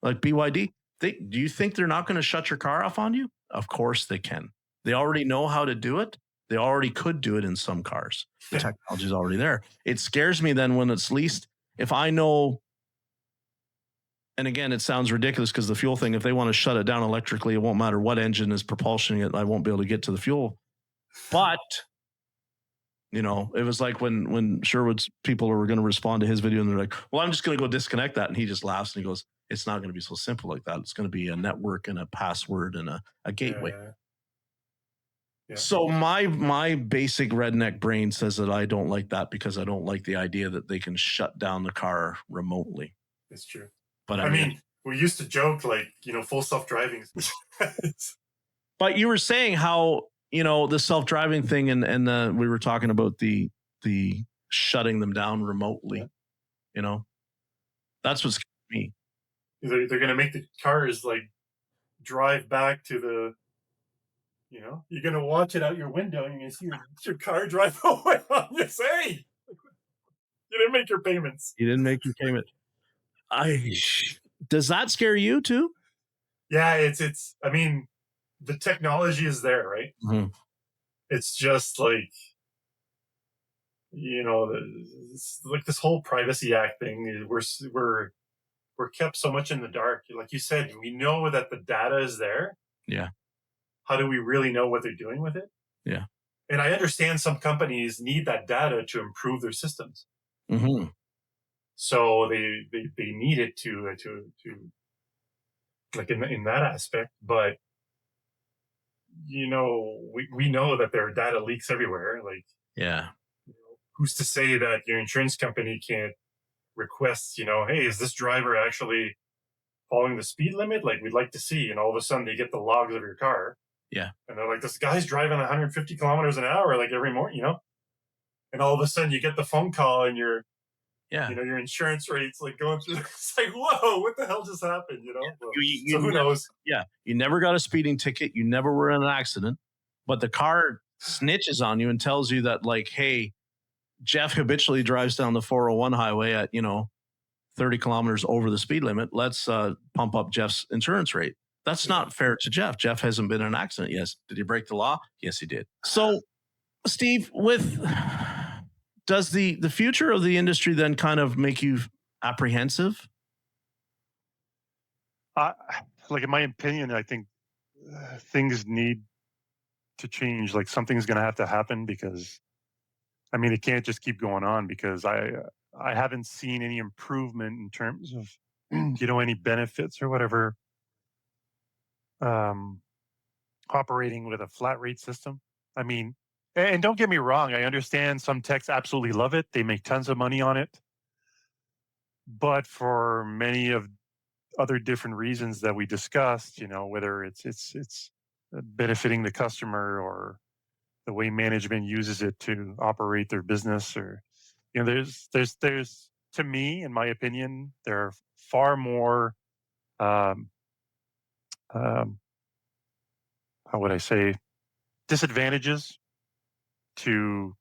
like BYD. Do you think they're not going to shut your car off on you? Of course they can. They already know how to do it. They already could do it in some cars. The technology is already there. It scares me then when it's least, if I know, and again, it sounds ridiculous because the fuel thing, if they want to shut it down electrically, it won't matter what engine is propulsioning it. I won't be able to get to the fuel. But, it was like when Sherwood's people were going to respond to his video and they're like, well, I'm just going to go disconnect that. And he just laughs and he goes, It's not going to be so simple like that. It's going to be a network and a password and a gateway. Yeah. So my basic redneck brain says that I don't like that because I don't like the idea that they can shut down the car remotely. It's true. But I mean, we used to joke like, full self-driving. But you were saying how, the self-driving thing and we were talking about the shutting them down remotely, that's what's me. They're going to make the cars like drive back to the, you're going to watch it out your window and you're going to see your car drive away on you. Say, you didn't make your payments. You didn't make your payment. Does that scare you too? Yeah, it's, I mean, the technology is there, right? Mm-hmm. It's just like, it's like this whole Privacy Act thing. We're kept so much in the dark. Like you said, we know that the data is there. Yeah. How do we really know what they're doing with it? Yeah. And I understand some companies need that data to improve their systems. Mm-hmm. So they need it to like in that aspect. But we know that there are data leaks everywhere. Like, yeah. Who's to say that your insurance company can't request, hey, is this driver actually following the speed limit? Like, we'd like to see. And all of a sudden they get the logs of your car. Yeah. And they're like, this guy's driving 150 kilometers an hour, like every morning, and all of a sudden you get the phone call and your insurance rates like going through. It's like, whoa, what the hell just happened? Well, so who knows? Yeah. You never got a speeding ticket. You never were in an accident, but the car snitches on you and tells you that like, hey, Jeff habitually drives down the 401 highway at, 30 kilometers over the speed limit. Let's pump up Jeff's insurance rate. That's not fair to Jeff. Jeff hasn't been in an accident. Yes. Did he break the law? Yes, he did. So, Steve, does the future of the industry then kind of make you apprehensive? Like in my opinion, I think things need to change. Like something's going to have to happen because, I mean, it can't just keep going on because I haven't seen any improvement in terms of, any benefits or whatever, operating with a flat rate system. I mean, and don't get me wrong, I understand some techs absolutely love it. They make tons of money on it. But for many of other different reasons that we discussed, whether it's benefiting the customer or the way management uses it to operate their business, or there's to me, in my opinion, there are far more how would I say disadvantages to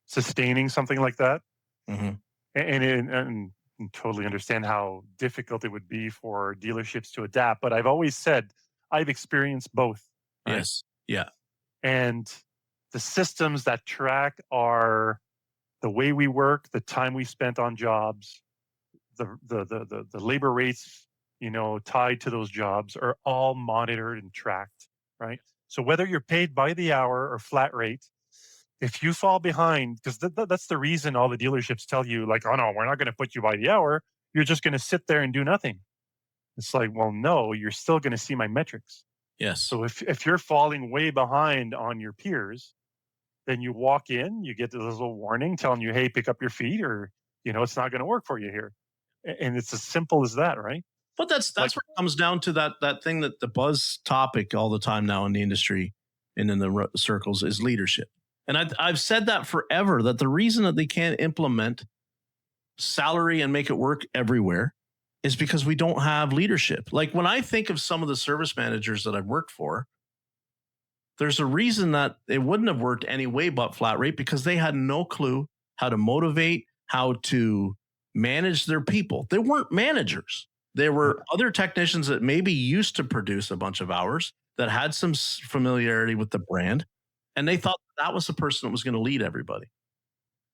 sustaining something like that. Mm-hmm. And totally understand how difficult it would be for dealerships to adapt. But I've always said I've experienced both. Right? Yes. Yeah. And the systems that track are the way we work, the time we spent on jobs, the labor rates, tied to those jobs are all monitored and tracked, right? So whether you're paid by the hour or flat rate, if you fall behind, because that's the reason all the dealerships tell you, like, oh no, we're not going to put you by the hour. You're just going to sit there and do nothing. It's like, well, no, you're still going to see my metrics. Yes. So if you're falling way behind on your peers, then you walk in, you get this little warning telling you, hey, pick up your feet, or, it's not going to work for you here. And it's as simple as that, right? But that's where it comes down to that thing that the buzz topic all the time now in the industry and in the circles is leadership. And I've said that forever, that the reason that they can't implement salary and make it work everywhere is because we don't have leadership. Like when I think of some of the service managers that I've worked for, there's a reason that it wouldn't have worked anyway but flat rate, because they had no clue how to motivate, how to manage their people. They weren't managers. There were other technicians that maybe used to produce a bunch of hours that had some familiarity with the brand, and they thought that was the person that was going to lead everybody.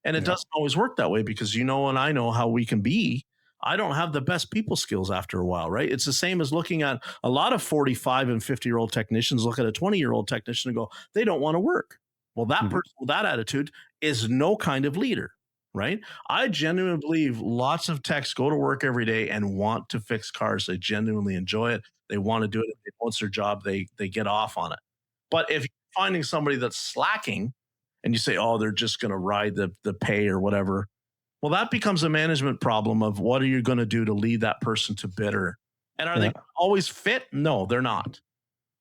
And it doesn't always work that way, because and I know how we can be. I don't have the best people skills after a while, right? It's the same as looking at a lot of 45 and 50-year-old technicians look at a 20-year-old technician and go, they don't want to work. Well, that person with that attitude is no kind of leader, right? I genuinely believe lots of techs go to work every day and want to fix cars. They genuinely enjoy it. They want to do it. If they know it's their job, they get off on it. But if you're finding somebody that's slacking and you say, oh, they're just going to ride the pay or whatever, well, that becomes a management problem of what are you going to do to lead that person to bidder? And are they always fit? No, they're not.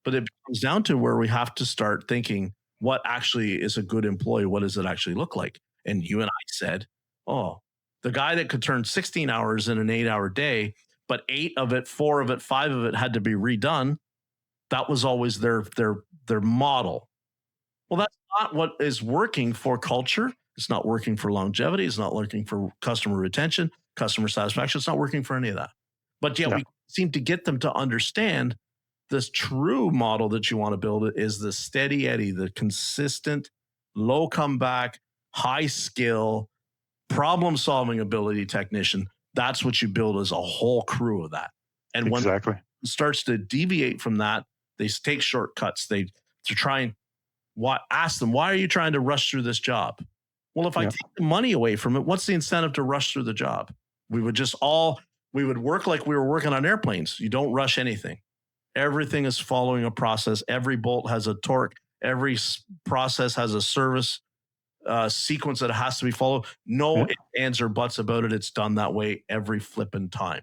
But it comes down to where we have to start thinking what actually is a good employee? What does it actually look like? And you and I said, oh, the guy that could turn 16 hours in an 8-hour day, but 8 of it, 4 of it, 5 of it had to be redone. That was always their model. Well, that's not what is working for culture. It's not working for longevity. It's not working for customer retention, customer satisfaction. It's not working for any of that. But yet we seem to get them to understand this true model that you want to build is the steady Eddie, the consistent, low comeback, high skill, problem solving ability technician. That's what you build as a whole crew of that. And when it starts to deviate from that, they take shortcuts. They try and ask them, why are you trying to rush through this job? Well, if I take the money away from it, what's the incentive to rush through the job? We would work like we were working on airplanes. You don't rush anything. Everything is following a process. Every bolt has a torque. Every process has a service sequence that has to be followed. No ifs, ands, or buts about it. It's done that way every flipping time.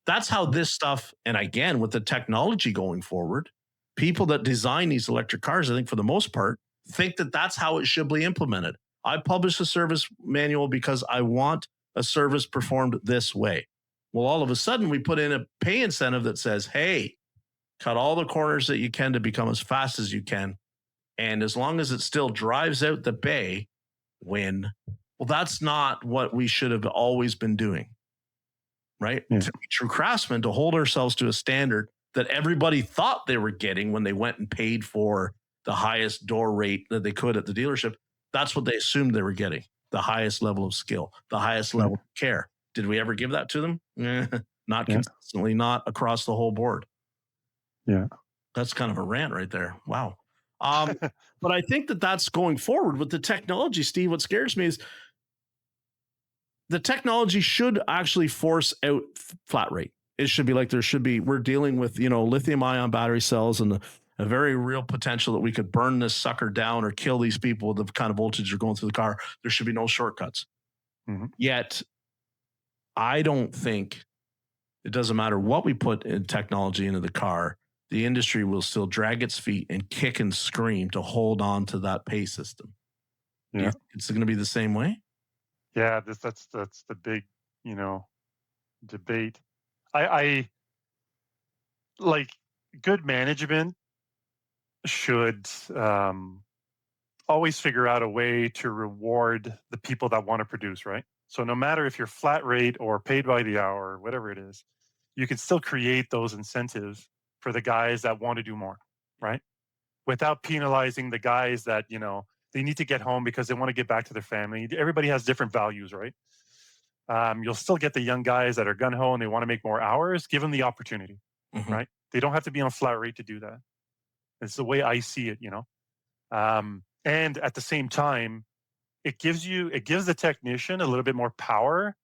That's how this stuff, and again, with the technology going forward, people that design these electric cars, I think for the most part, think that that's how it should be implemented. I publish a service manual because I want a service performed this way. Well, all of a sudden, we put in a pay incentive that says, hey, cut all the corners that you can to become as fast as you can. And as long as it still drives out the bay, win. Well, that's not what we should have always been doing, right? To be true craftsmen, to hold ourselves to a standard that everybody thought they were getting when they went and paid for the highest door rate that they could at the dealership. That's what they assumed they were getting, the highest level of skill, the highest level of care. Did we ever give that to them? Not consistently, not across the whole board. Yeah. That's kind of a rant right there. Wow. But I think that that's going forward with the technology, Steve. What scares me is the technology should actually force out flat rate. It should be like we're dealing with, lithium ion battery cells and a very real potential that we could burn this sucker down or kill these people with the kind of voltage they're going through the car. There should be no shortcuts. Yet, I don't think it doesn't matter what we put in technology into the car, the industry will still drag its feet and kick and scream to hold on to that pay system. Yeah. It's going to be the same way. Yeah, that's the big, debate. I like good management should always figure out a way to reward the people that want to produce, right? So no matter if you're flat rate or paid by the hour, or whatever it is, you can still create those incentives for the guys that want to do more, right? Without penalizing the guys that, they need to get home because they want to get back to their family. Everybody has different values, right? You'll still get the young guys that are gung-ho and they want to make more hours. Give them the opportunity, right? They don't have to be on flat rate to do that. It's the way I see it, and at the same time, it gives the technician a little bit more power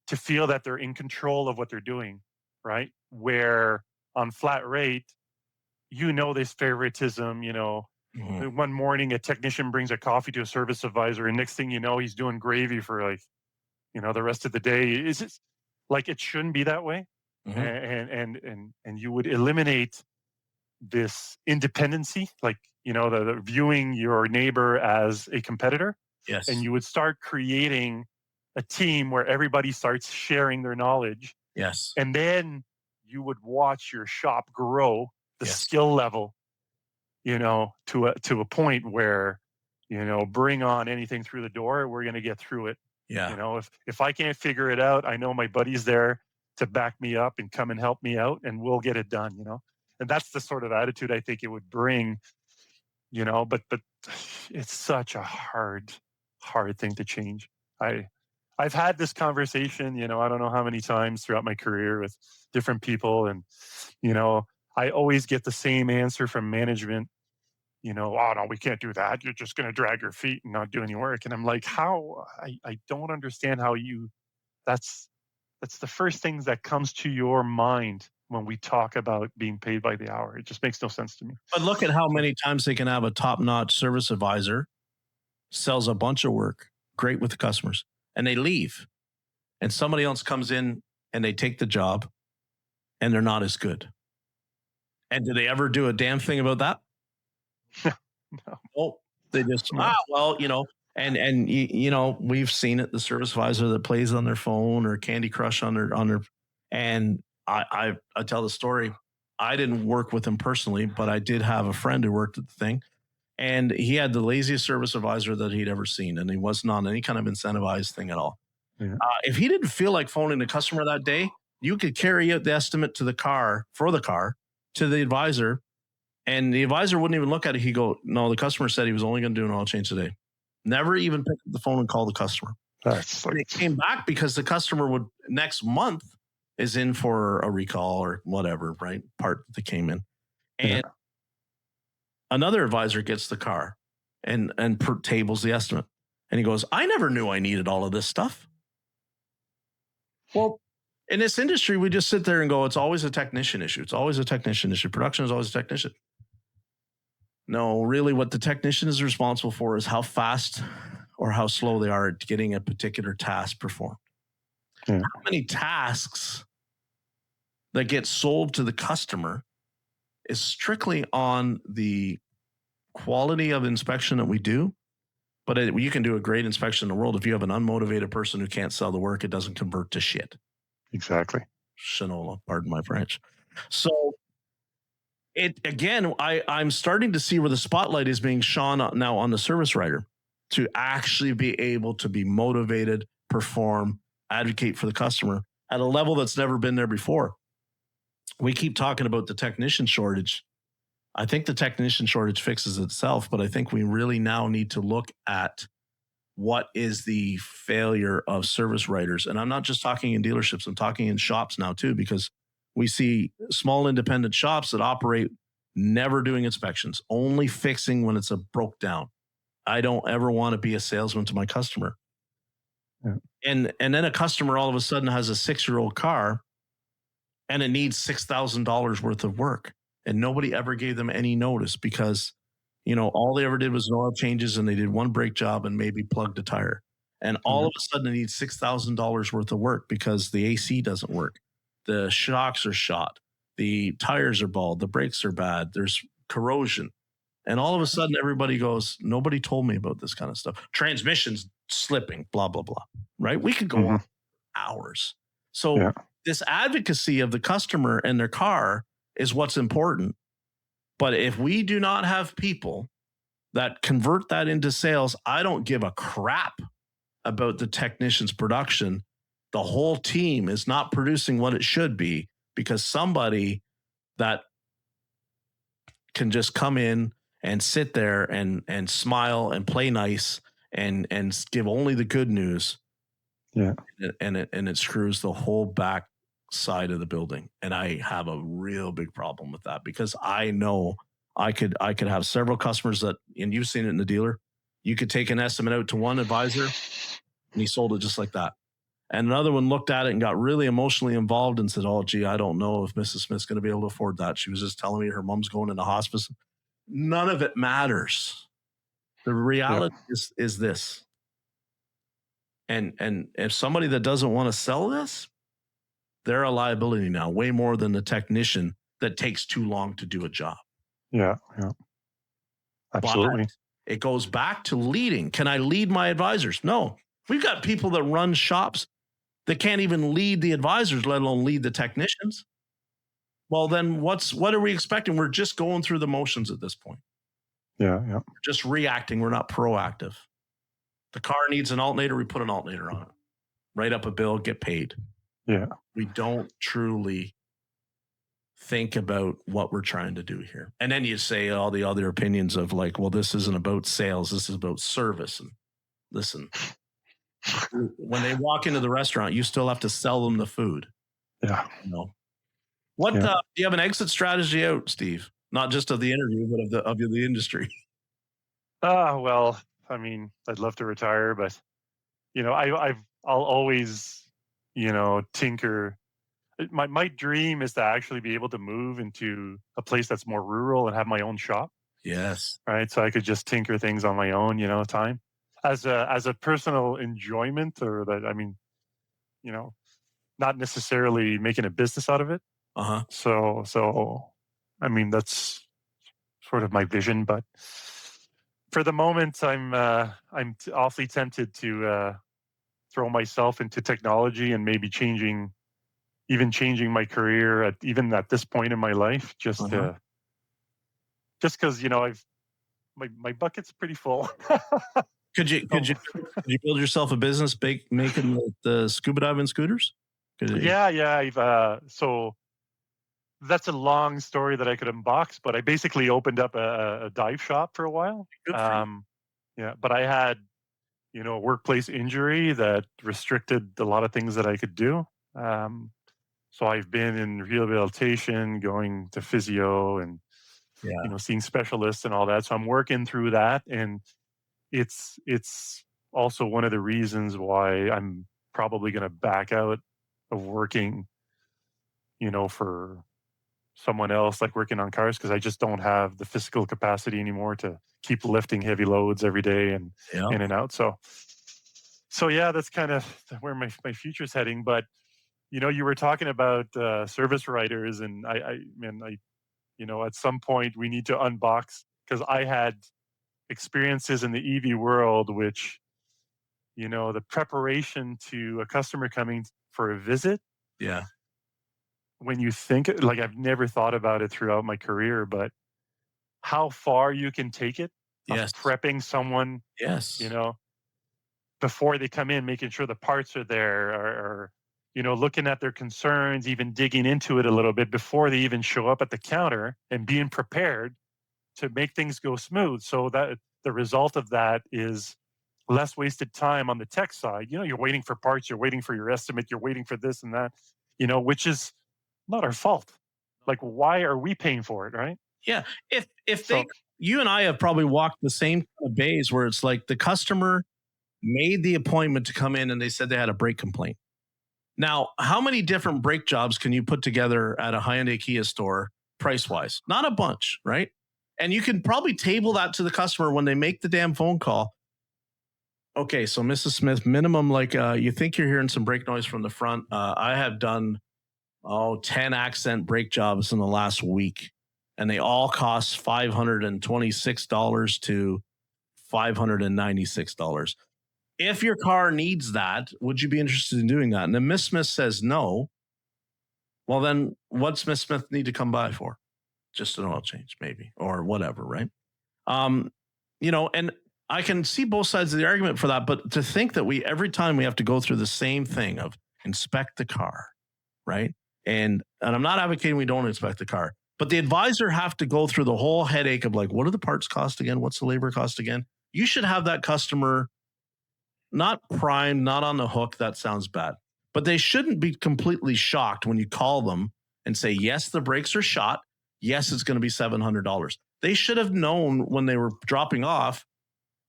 to feel that they're in control of what they're doing, right? Where on flat rate, there's favoritism, one morning a technician brings a coffee to a service advisor and next thing you know, he's doing gravy for the rest of the day. It's just like, it shouldn't be that way. And you would eliminate this independency, the viewing your neighbor as a competitor. Yes. And you would start creating a team where everybody starts sharing their knowledge. Yes. And then you would watch your shop grow the skill level, to a point where, bring on anything through the door, we're going to get through it. Yeah. If I can't figure it out, I know my buddy's there to back me up and come and help me out and we'll get it done, And that's the sort of attitude I think it would bring, but it's such a hard thing to change. I've had this conversation, I don't know how many times throughout my career with different people. And, I always get the same answer from management. oh no, we can't do that. You're just going to drag your feet and not do any work. And I'm like, how? I don't understand how that's the first thing that comes to your mind when we talk about being paid by the hour. It just makes no sense to me. But look at how many times they can have a top-notch service advisor, sells a bunch of work, great with the customers, and they leave. And somebody else comes in and they take the job and they're not as good. And do they ever do a damn thing about that? No. Oh, they just, and we've seen it, the service advisor that plays on their phone or Candy Crush on their, and I tell the story. I didn't work with him personally, but I did have a friend who worked at the thing, and he had the laziest service advisor that he'd ever seen, and he wasn't on any kind of incentivized thing at all. Yeah. If he didn't feel like phoning the customer that day, you could carry out the estimate to the car to the advisor, and the advisor wouldn't even look at it. He'd go, no, the customer said he was only going to do an oil change today. Never even pick up the phone and call the customer. And it came back because the customer would next month is in for a recall or whatever, right? Part that came in. And another advisor gets the car and tables the estimate. And he goes, I never knew I needed all of this stuff. Well, in this industry, we just sit there and go, it's always a technician issue. It's always a technician issue. Production is always a technician. No, really what the technician is responsible for is how fast or how slow they are at getting a particular task performed. How many tasks that get sold to the customer is strictly on the quality of inspection that we do. But you can do a great inspection in the world. If you have an unmotivated person who can't sell the work, it doesn't convert to shit. Exactly. Shinola, pardon my French. So I'm starting to see where the spotlight is being shone now on the service writer to actually be able to be motivated, perform, advocate for the customer at a level that's never been there before. We keep talking about the technician shortage. I think the technician shortage fixes itself, but I think we really now need to look at what is the failure of service writers. And I'm not just talking in dealerships, I'm talking in shops now too, because we see small independent shops that operate never doing inspections, only fixing when it's a broke down. I don't ever want to be a salesman to my customer. Yeah. And then a customer all of a sudden has a 6-year-old car and it needs $6,000 worth of work. And nobody ever gave them any notice because, all they ever did was oil changes and they did one brake job and maybe plugged a tire. And all of a sudden it needs $6,000 worth of work because the AC doesn't work. The shocks are shot. The tires are bald. The brakes are bad. There's corrosion. And all of a sudden everybody goes, nobody told me about this kind of stuff. Transmissions slipping, blah, blah, blah. Right? We could go on hours. So this advocacy of the customer and their car is what's important. But if we do not have people that convert that into sales, I don't give a crap about the technician's production. The whole team is not producing what it should be because somebody that can just come in and sit there and smile and play nice and give only the good news. Yeah. And it screws the whole back side of the building. And I have a real big problem with that because I know I could have several customers that, and you've seen it in the dealer, you could take an estimate out to one advisor and he sold it just like that. And another one looked at it and got really emotionally involved and said, oh, gee, I don't know if Mrs. Smith's going to be able to afford that. She was just telling me her mom's going into hospice. None of it matters. The reality is this. And if somebody that doesn't want to sell this, they're a liability now, way more than the technician that takes too long to do a job. Yeah. Absolutely. But it goes back to leading. Can I lead my advisors? No. We've got people that run shops that can't even lead the advisors, let alone lead the technicians. Well, then what are we expecting? We're just going through the motions at this point. Yeah. We're just reacting. We're not proactive. The car needs an alternator, we put an alternator on it. Write up a bill, get paid. Yeah. We don't truly think about what we're trying to do here. And then you say all the other opinions of like, well, this isn't about sales. This is about service. And listen, when they walk into the restaurant, you still have to sell them the food. Yeah. What do you have an exit strategy out, Steve? not just of the interview, but of the industry. Well, I mean, I'd love to retire, but I'll always, tinker. My dream is to actually be able to move into a place that's more rural and have my own shop, Yes. right? So I could just tinker things on my own, time as a personal enjoyment, or that, I mean, not necessarily making a business out of it. Uh-huh. So I mean, that's sort of my vision, but for the moment, I'm awfully tempted to throw myself into technology and maybe changing my career even at this point in my life, just because I've my bucket's pretty full. Could you build yourself a business making the scuba diving scooters? Yeah. I've so that's a long story that I could unbox, but I basically opened up a dive shop for a while. Good for you. Yeah, but I had a workplace injury that restricted a lot of things that I could do. So I've been in rehabilitation, going to physio, and seeing specialists and all that. So I'm working through that, and it's also one of the reasons why I'm probably going to back out of working, for someone else, like working on cars, because I just don't have the physical capacity anymore to keep lifting heavy loads every day and in and out. So yeah, that's kind of where my future's heading. But you were talking about service writers, and I at some point we need to unbox, because I had experiences in the EV world, which, the preparation to a customer coming for a visit. Yeah. When you think, like, I've never thought about it throughout my career, but how far you can take it of prepping someone, Yes. before they come in, making sure the parts are there, or looking at their concerns, even digging into it a little bit before they even show up at the counter, and being prepared to make things go smooth, so that the result of that is less wasted time on the tech side. You're waiting for parts, you're waiting for your estimate, you're waiting for this and that, which is not our fault. Like, why are we paying for it, right? Yeah. You and I have probably walked the same kind of bays where it's like the customer made the appointment to come in and they said they had a brake complaint. Now, how many different brake jobs can you put together at a Hyundai Kia store price-wise? Not a bunch, right? And you can probably table that to the customer when they make the damn phone call. Okay, so Mrs. Smith, minimum, like you think you're hearing some brake noise from the front. I have done 10 accent brake jobs in the last week, and they all cost $526 to $596. If your car needs that, would you be interested in doing that? And then Miss Smith says no. Well, then what's Miss Smith need to come by for? Just an oil change, maybe, or whatever, right? And I can see both sides of the argument for that, but to think that every time we have to go through the same thing of inspect the car, right? And I'm not advocating we don't inspect the car, but the advisor have to go through the whole headache of like, what do the parts cost again? What's the labor cost again? You should have that customer not primed, not on the hook. That sounds bad, but they shouldn't be completely shocked when you call them and say, yes, the brakes are shot. Yes, it's going to be $700. They should have known when they were dropping off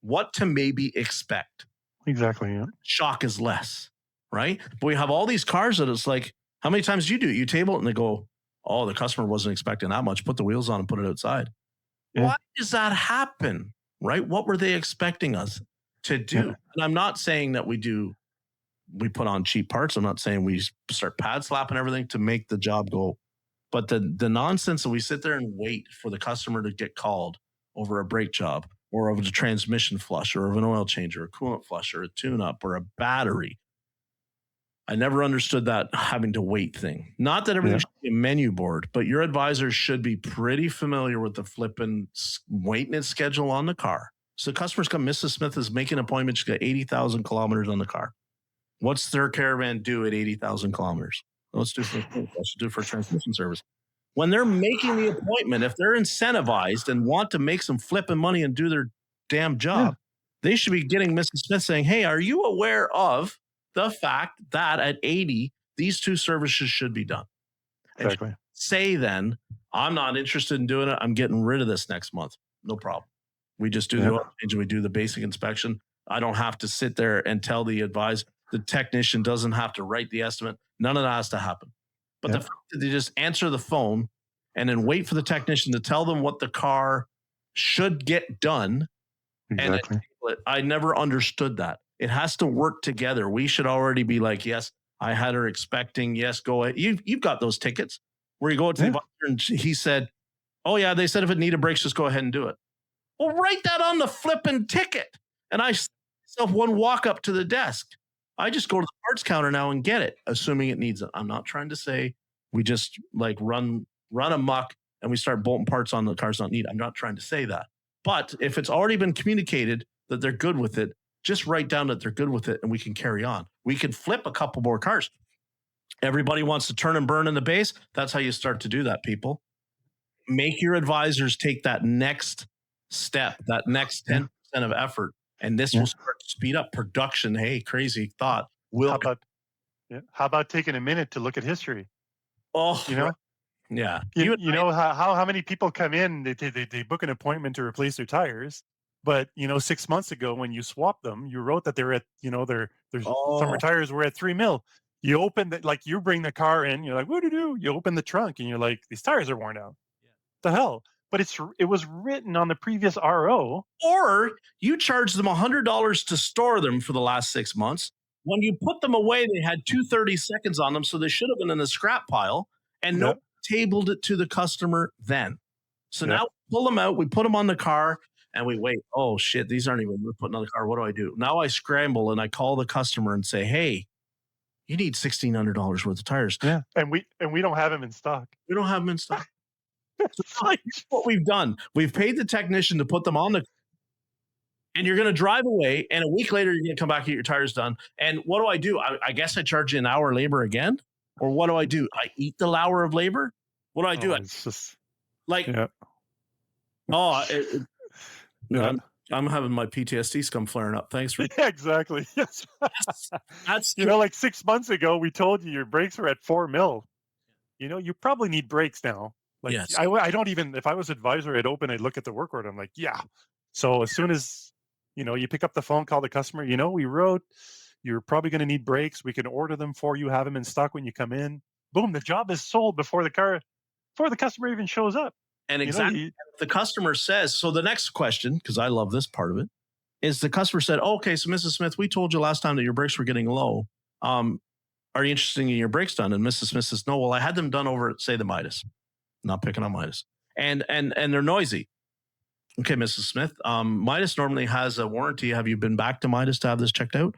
what to maybe expect. Exactly. Yeah. Shock is less, right? But we have all these cars that it's like, how many times do you do it? You table it and they go, oh, the customer wasn't expecting that much. Put the wheels on and put it outside. Yeah. Why does that happen, right? What were they expecting us to do? Yeah. And I'm not saying that we put on cheap parts. I'm not saying we start pad slapping everything to make the job go. But the nonsense that we sit there and wait for the customer to get called over a brake job or of a transmission flush or of an oil change or a coolant flush or a tune-up or a battery. I never understood that having to wait thing. Not that everything should be a menu board, but your advisors should be pretty familiar with the flipping maintenance schedule on the car. So customers come, Mrs. Smith is making an appointment. She's got 80,000 kilometers on the car. What's their caravan do at 80,000 kilometers? Let's do for transmission service. When they're making the appointment, if they're incentivized and want to make some flipping money and do their damn job, they should be getting Mrs. Smith saying, hey, are you aware of the fact that at 80, these two services should be done? Exactly. say then, I'm not interested in doing it. I'm getting rid of this next month. No problem. We just do the oil change and we do the basic inspection. I don't have to sit there and tell the advisor. The technician doesn't have to write the estimate. None of that has to happen. But the fact that they just answer the phone and then wait for the technician to tell them what the car should get done. Exactly. And I never understood that. It has to work together. We should already be like, yes, I had her expecting. Yes, go ahead. You've got those tickets where you go to the advisor and he said, oh yeah, they said if it needed brakes, just go ahead and do it. Well, write that on the flipping ticket. And I myself one walk up to the desk. I just go to the parts counter now and get it, assuming it needs it. I'm not trying to say we just like run amok and we start bolting parts on the cars not need. I'm not trying to say that. But if it's already been communicated that they're good with it, just write down that they're good with it and we can carry on. We can flip a couple more cars. Everybody wants to turn and burn in the base. That's how you start to do that, people. Make your advisors take that next step, that next 10% of effort, and this will start to speed up production. Hey, crazy thought. How about taking a minute to look at history? Oh, you know? Yeah. You know how many people come in, they book an appointment to replace their tires, but 6 months ago when you swapped them, you wrote that they're at, their summer tires were at 3 mil. You open that, like you bring the car in, you're like, what do you do? You open the trunk and you're like, these tires are worn out. The hell? But it was written on the previous RO. Or you charge them $100 to store them for the last 6 months. When you put them away, they had 230 seconds on them, so they should have been in the scrap pile, and no one tabled it to the customer then. So now we pull them out, we put them on the car, and we wait. Oh shit, these aren't even put on the car. What do I do? Now I scramble and I call the customer and say, hey, you need $1,600 worth of tires. Yeah, and we don't have them in stock. We don't have them in stock. So what we've done, we've paid the technician to put them on the, and you're going to drive away, and a week later you're going to come back and get your tires done. And what do? I guess I charge you an hour labor again, or what do? I eat the hour of labor. What do I do? It's just like, I'm having my PTSD come flaring up. Thanks for exactly. Yes. That's like 6 months ago we told you your brakes were at 4 mil. You probably need brakes now. Like, yes. I don't even, if I was advisor, I'd look at the work order. I'm like, yeah. So as soon as, you pick up the phone, call the customer, we wrote, you're probably going to need brakes. We can order them for you, have them in stock when you come in. Boom. The job is sold before the customer even shows up. And exactly the customer says, so the next question, because I love this part of it, is the customer said, okay, so Mrs. Smith, we told you last time that your brakes were getting low. Are you interested in your brakes done? And Mrs. Smith says, no, well, I had them done over at, say, the Midas. Not picking on Midas. And they're noisy. Okay, Mrs. Smith, Midas normally has a warranty. Have you been back to Midas to have this checked out?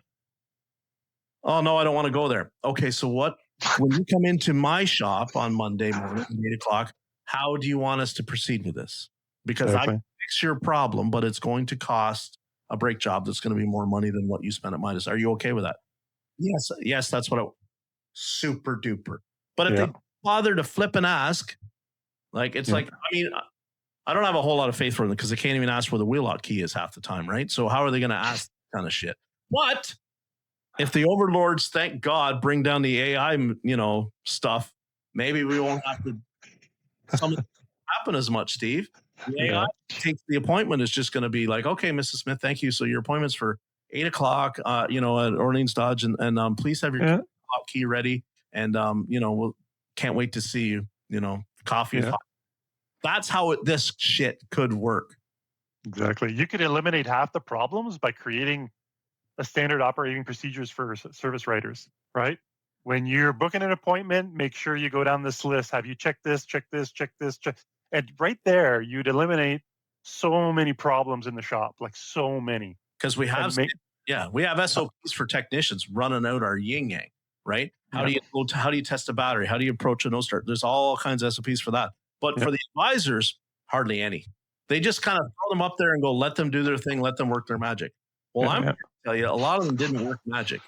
Oh, no, I don't want to go there. Okay, so when you come into my shop on Monday morning, 8 o'clock, how do you want us to proceed with this? Because I can fix your problem, but it's going to cost a brake job that's going to be more money than what you spent at Midas. Are you okay with that? Yes, that's what super duper. But if they bother to flip and ask, like, it's like, I don't have a whole lot of faith for them because they can't even ask where the wheel lock key is half the time, right? So how are they going to ask that kind of shit? But if the overlords, thank God, bring down the AI, stuff, maybe we won't have to happen as much, Steve. The AI takes the appointment is just going to be like, okay, Mrs. Smith, thank you. So your appointment's for 8 o'clock, at Orleans Dodge, and please have your hot key ready, and we'll can't wait to see you. Coffee is hot. That's how this shit could work. Exactly. You could eliminate half the problems by creating a standard operating procedures for service writers, right? When you're booking an appointment, make sure you go down this list. Have you checked this, check this, check this, check. And right there, you'd eliminate so many problems in the shop, like so many. Because we have, we have SOPs for technicians running out our yin yang, right? How do you test a battery? How do you approach a no start? There's all kinds of SOPs for that. But for the advisors, hardly any. They just kind of throw them up there and go, let them do their thing, let them work their magic. Well, I'm going to tell you, a lot of them didn't work magic.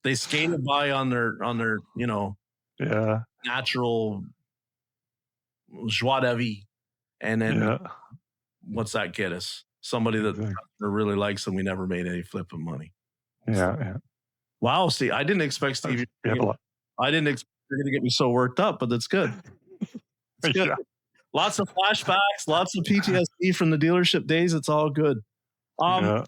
They skated by on their natural joie de vivre. And then what's that get us? Somebody that the customer really likes and we never made any flipping money. Yeah. Wow, see, I didn't expect Steve. I didn't expect You're going to get me so worked up, but that's good. It's good. Yeah. Lots of flashbacks, lots of PTSD from the dealership days. It's all good. Yeah.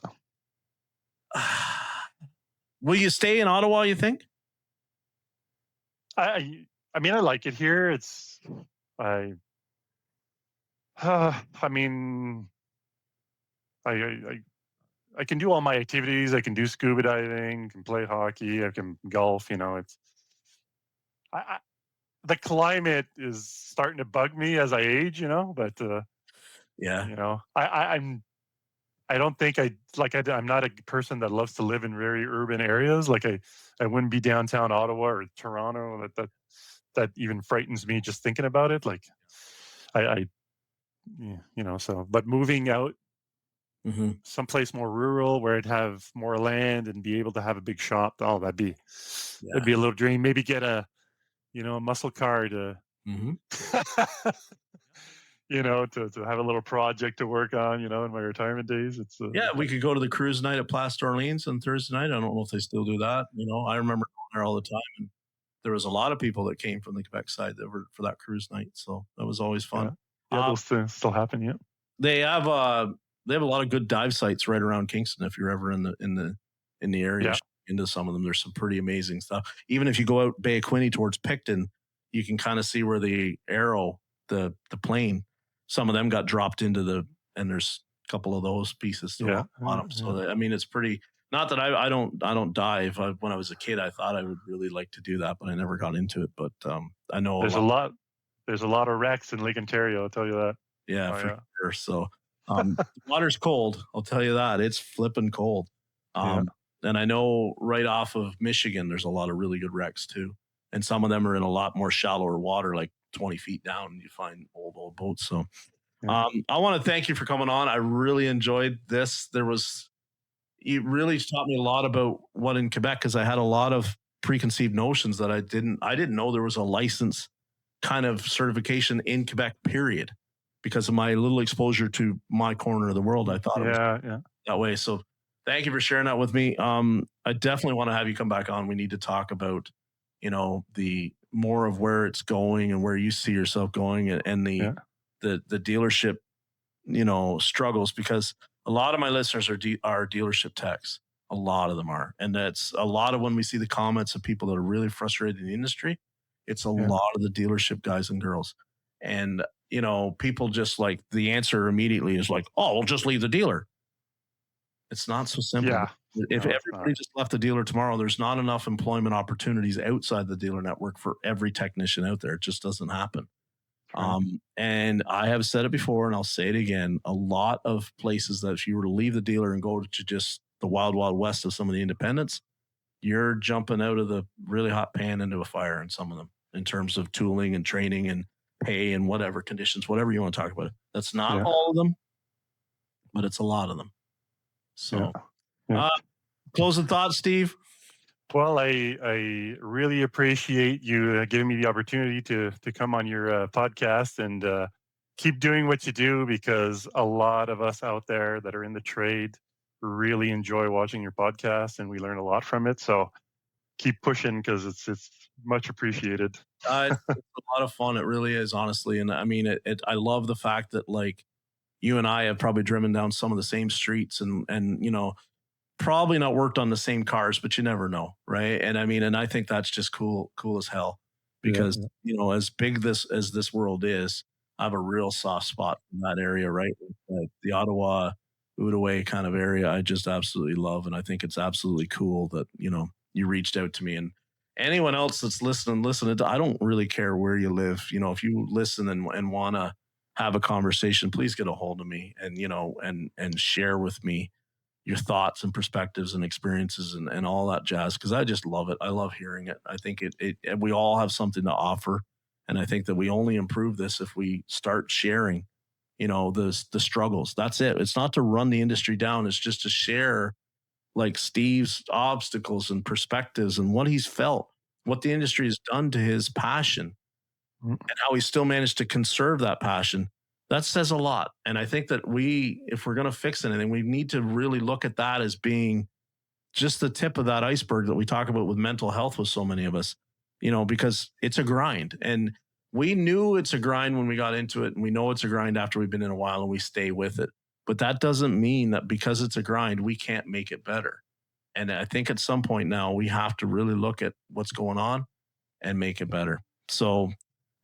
Will you stay in Ottawa, you think? I mean, I like it here. It's I mean, I can do all my activities. I can do scuba diving, can play hockey, I can golf. It's the climate is starting to bug me as I age. But Yeah. I don't think I'm not a person that loves to live in very urban areas. Like I wouldn't be downtown Ottawa or Toronto. That even frightens me just thinking about it. Like but moving out Mm-hmm. someplace more rural where I'd have more land and be able to have a big shop. Oh, that'd be a little dream. Maybe get a muscle car to Mm-hmm. to have a little project to work on, in my retirement days. It's we could go to the cruise night at Place d'Orleans on Thursday night. I don't know if they still do that. I remember going there all the time, and there was a lot of people that came from the Quebec side that were for that cruise night. So that was always fun. Yeah, those things still happen. Yeah, they have a lot of good dive sites right around Kingston. If you're ever in the area, into some of them, there's some pretty amazing stuff. Even if you go out Bay of Quinte towards Picton, you can kind of see where the Arrow, the plane, some of them got dropped into and there's a couple of those pieces still on the bottom. So it's pretty. Not that I don't dive. When I was a kid, I thought I would really like to do that, but I never got into it. But I know there's a lot of wrecks in Lake Ontario. I'll tell you that. Yeah, sure. So the water's cold. I'll tell you that. It's flipping cold. And I know right off of Michigan, there's a lot of really good wrecks too. And some of them are in a lot more shallower water, like 20 feet down, and you find old boats. So I want to thank you for coming on. I really enjoyed this. You really taught me a lot about what in Quebec, because I had a lot of preconceived notions that I didn't know there was a license kind of certification in Quebec, period, because of my little exposure to my corner of the world. I thought it was that way. So thank you for sharing that with me. I definitely want to have you come back on. We need to talk about, the more of where it's going and where you see yourself going, and the dealership, struggles, because a lot of my listeners are dealership techs. A lot of them are. And that's a lot of when we see the comments of people that are really frustrated in the industry, it's a lot of the dealership guys and girls. And, people just like the answer immediately is like, oh, we'll just leave the dealer. It's not so simple. Yeah. If everybody just left the dealer tomorrow, there's not enough employment opportunities outside the dealer network for every technician out there. It just doesn't happen. And I have said it before, and I'll say it again. A lot of places that if you were to leave the dealer and go to just the wild, wild west of some of the independents, you're jumping out of the really hot pan into a fire in some of them in terms of tooling and training and pay and whatever conditions, whatever you want to talk about. That's not all of them, but it's a lot of them. So closing thoughts, Steve? Well, I really appreciate you giving me the opportunity to come on your podcast, and keep doing what you do, because a lot of us out there that are in the trade really enjoy watching your podcast, and we learn a lot from it. So keep pushing, because it's much appreciated. It's a lot of fun. It really is, honestly. And I mean, I love the fact that like you and I have probably driven down some of the same streets and probably not worked on the same cars, but you never know, right? And I mean, and I think that's just cool as hell, because as big as this world is, I have a real soft spot in that area, right? Like the Ottawa, Outaouais kind of area, I just absolutely love, and I think it's absolutely cool that you reached out to me. And anyone else that's listening, I don't really care where you live. If you listen and want to have a conversation, please get a hold of me and and share with me your thoughts and perspectives and experiences and all that jazz, because I just love it. I love hearing it. I think we all have something to offer, and I think that we only improve this if we start sharing, the struggles. That's it. It's not to run the industry down. It's just to share like Steve's obstacles and perspectives and what he's felt, what the industry has done to his passion, and how he still managed to conserve that passion. That says a lot. And I think that if we're going to fix anything, we need to really look at that as being just the tip of that iceberg that we talk about with mental health with so many of us. because it's a grind. And we knew it's a grind when we got into it, and we know it's a grind after we've been in a while, and we stay with it. But that doesn't mean that because it's a grind, we can't make it better. And I think at some point now, we have to really look at what's going on and make it better. So,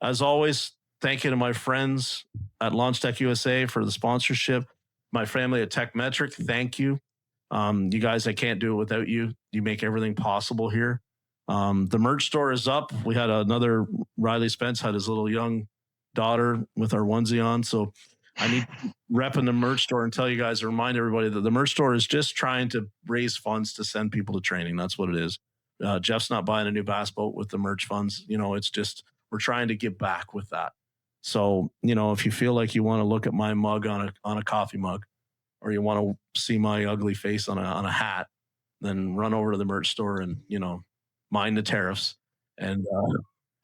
as always, thank you to my friends at LaunchTech USA for the sponsorship. My family at TechMetric, thank you. You guys, I can't do it without you. You make everything possible here. The merch store is up. We had another Riley Spence had his little young daughter with our onesie on. So I need to rep in the merch store and tell you guys, remind everybody that the merch store is just trying to raise funds to send people to training. That's what it is. Jeff's not buying a new bass boat with the merch funds. It's just, we're trying to give back with that. So, if you feel like you want to look at my mug on a coffee mug, or you want to see my ugly face on a hat, then run over to the merch store and, mind the tariffs and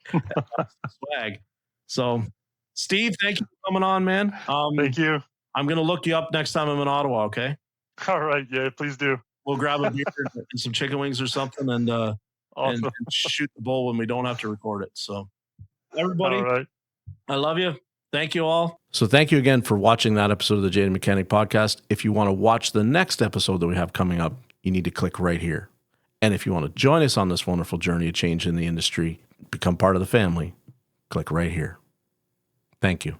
swag. So, Steve, thank you for coming on, man. Thank you. I'm going to look you up next time I'm in Ottawa, okay? All right. Yeah, please do. We'll grab a beer and some chicken wings or something and, Awesome. and shoot the bull when we don't have to record it. So, everybody, All right. I love you. Thank you all. So thank you again for watching that episode of the Jaded Mechanic Podcast. If you want to watch the next episode that we have coming up, you need to click right here. And if you want to join us on this wonderful journey of change in the industry, become part of the family, click right here. Thank you.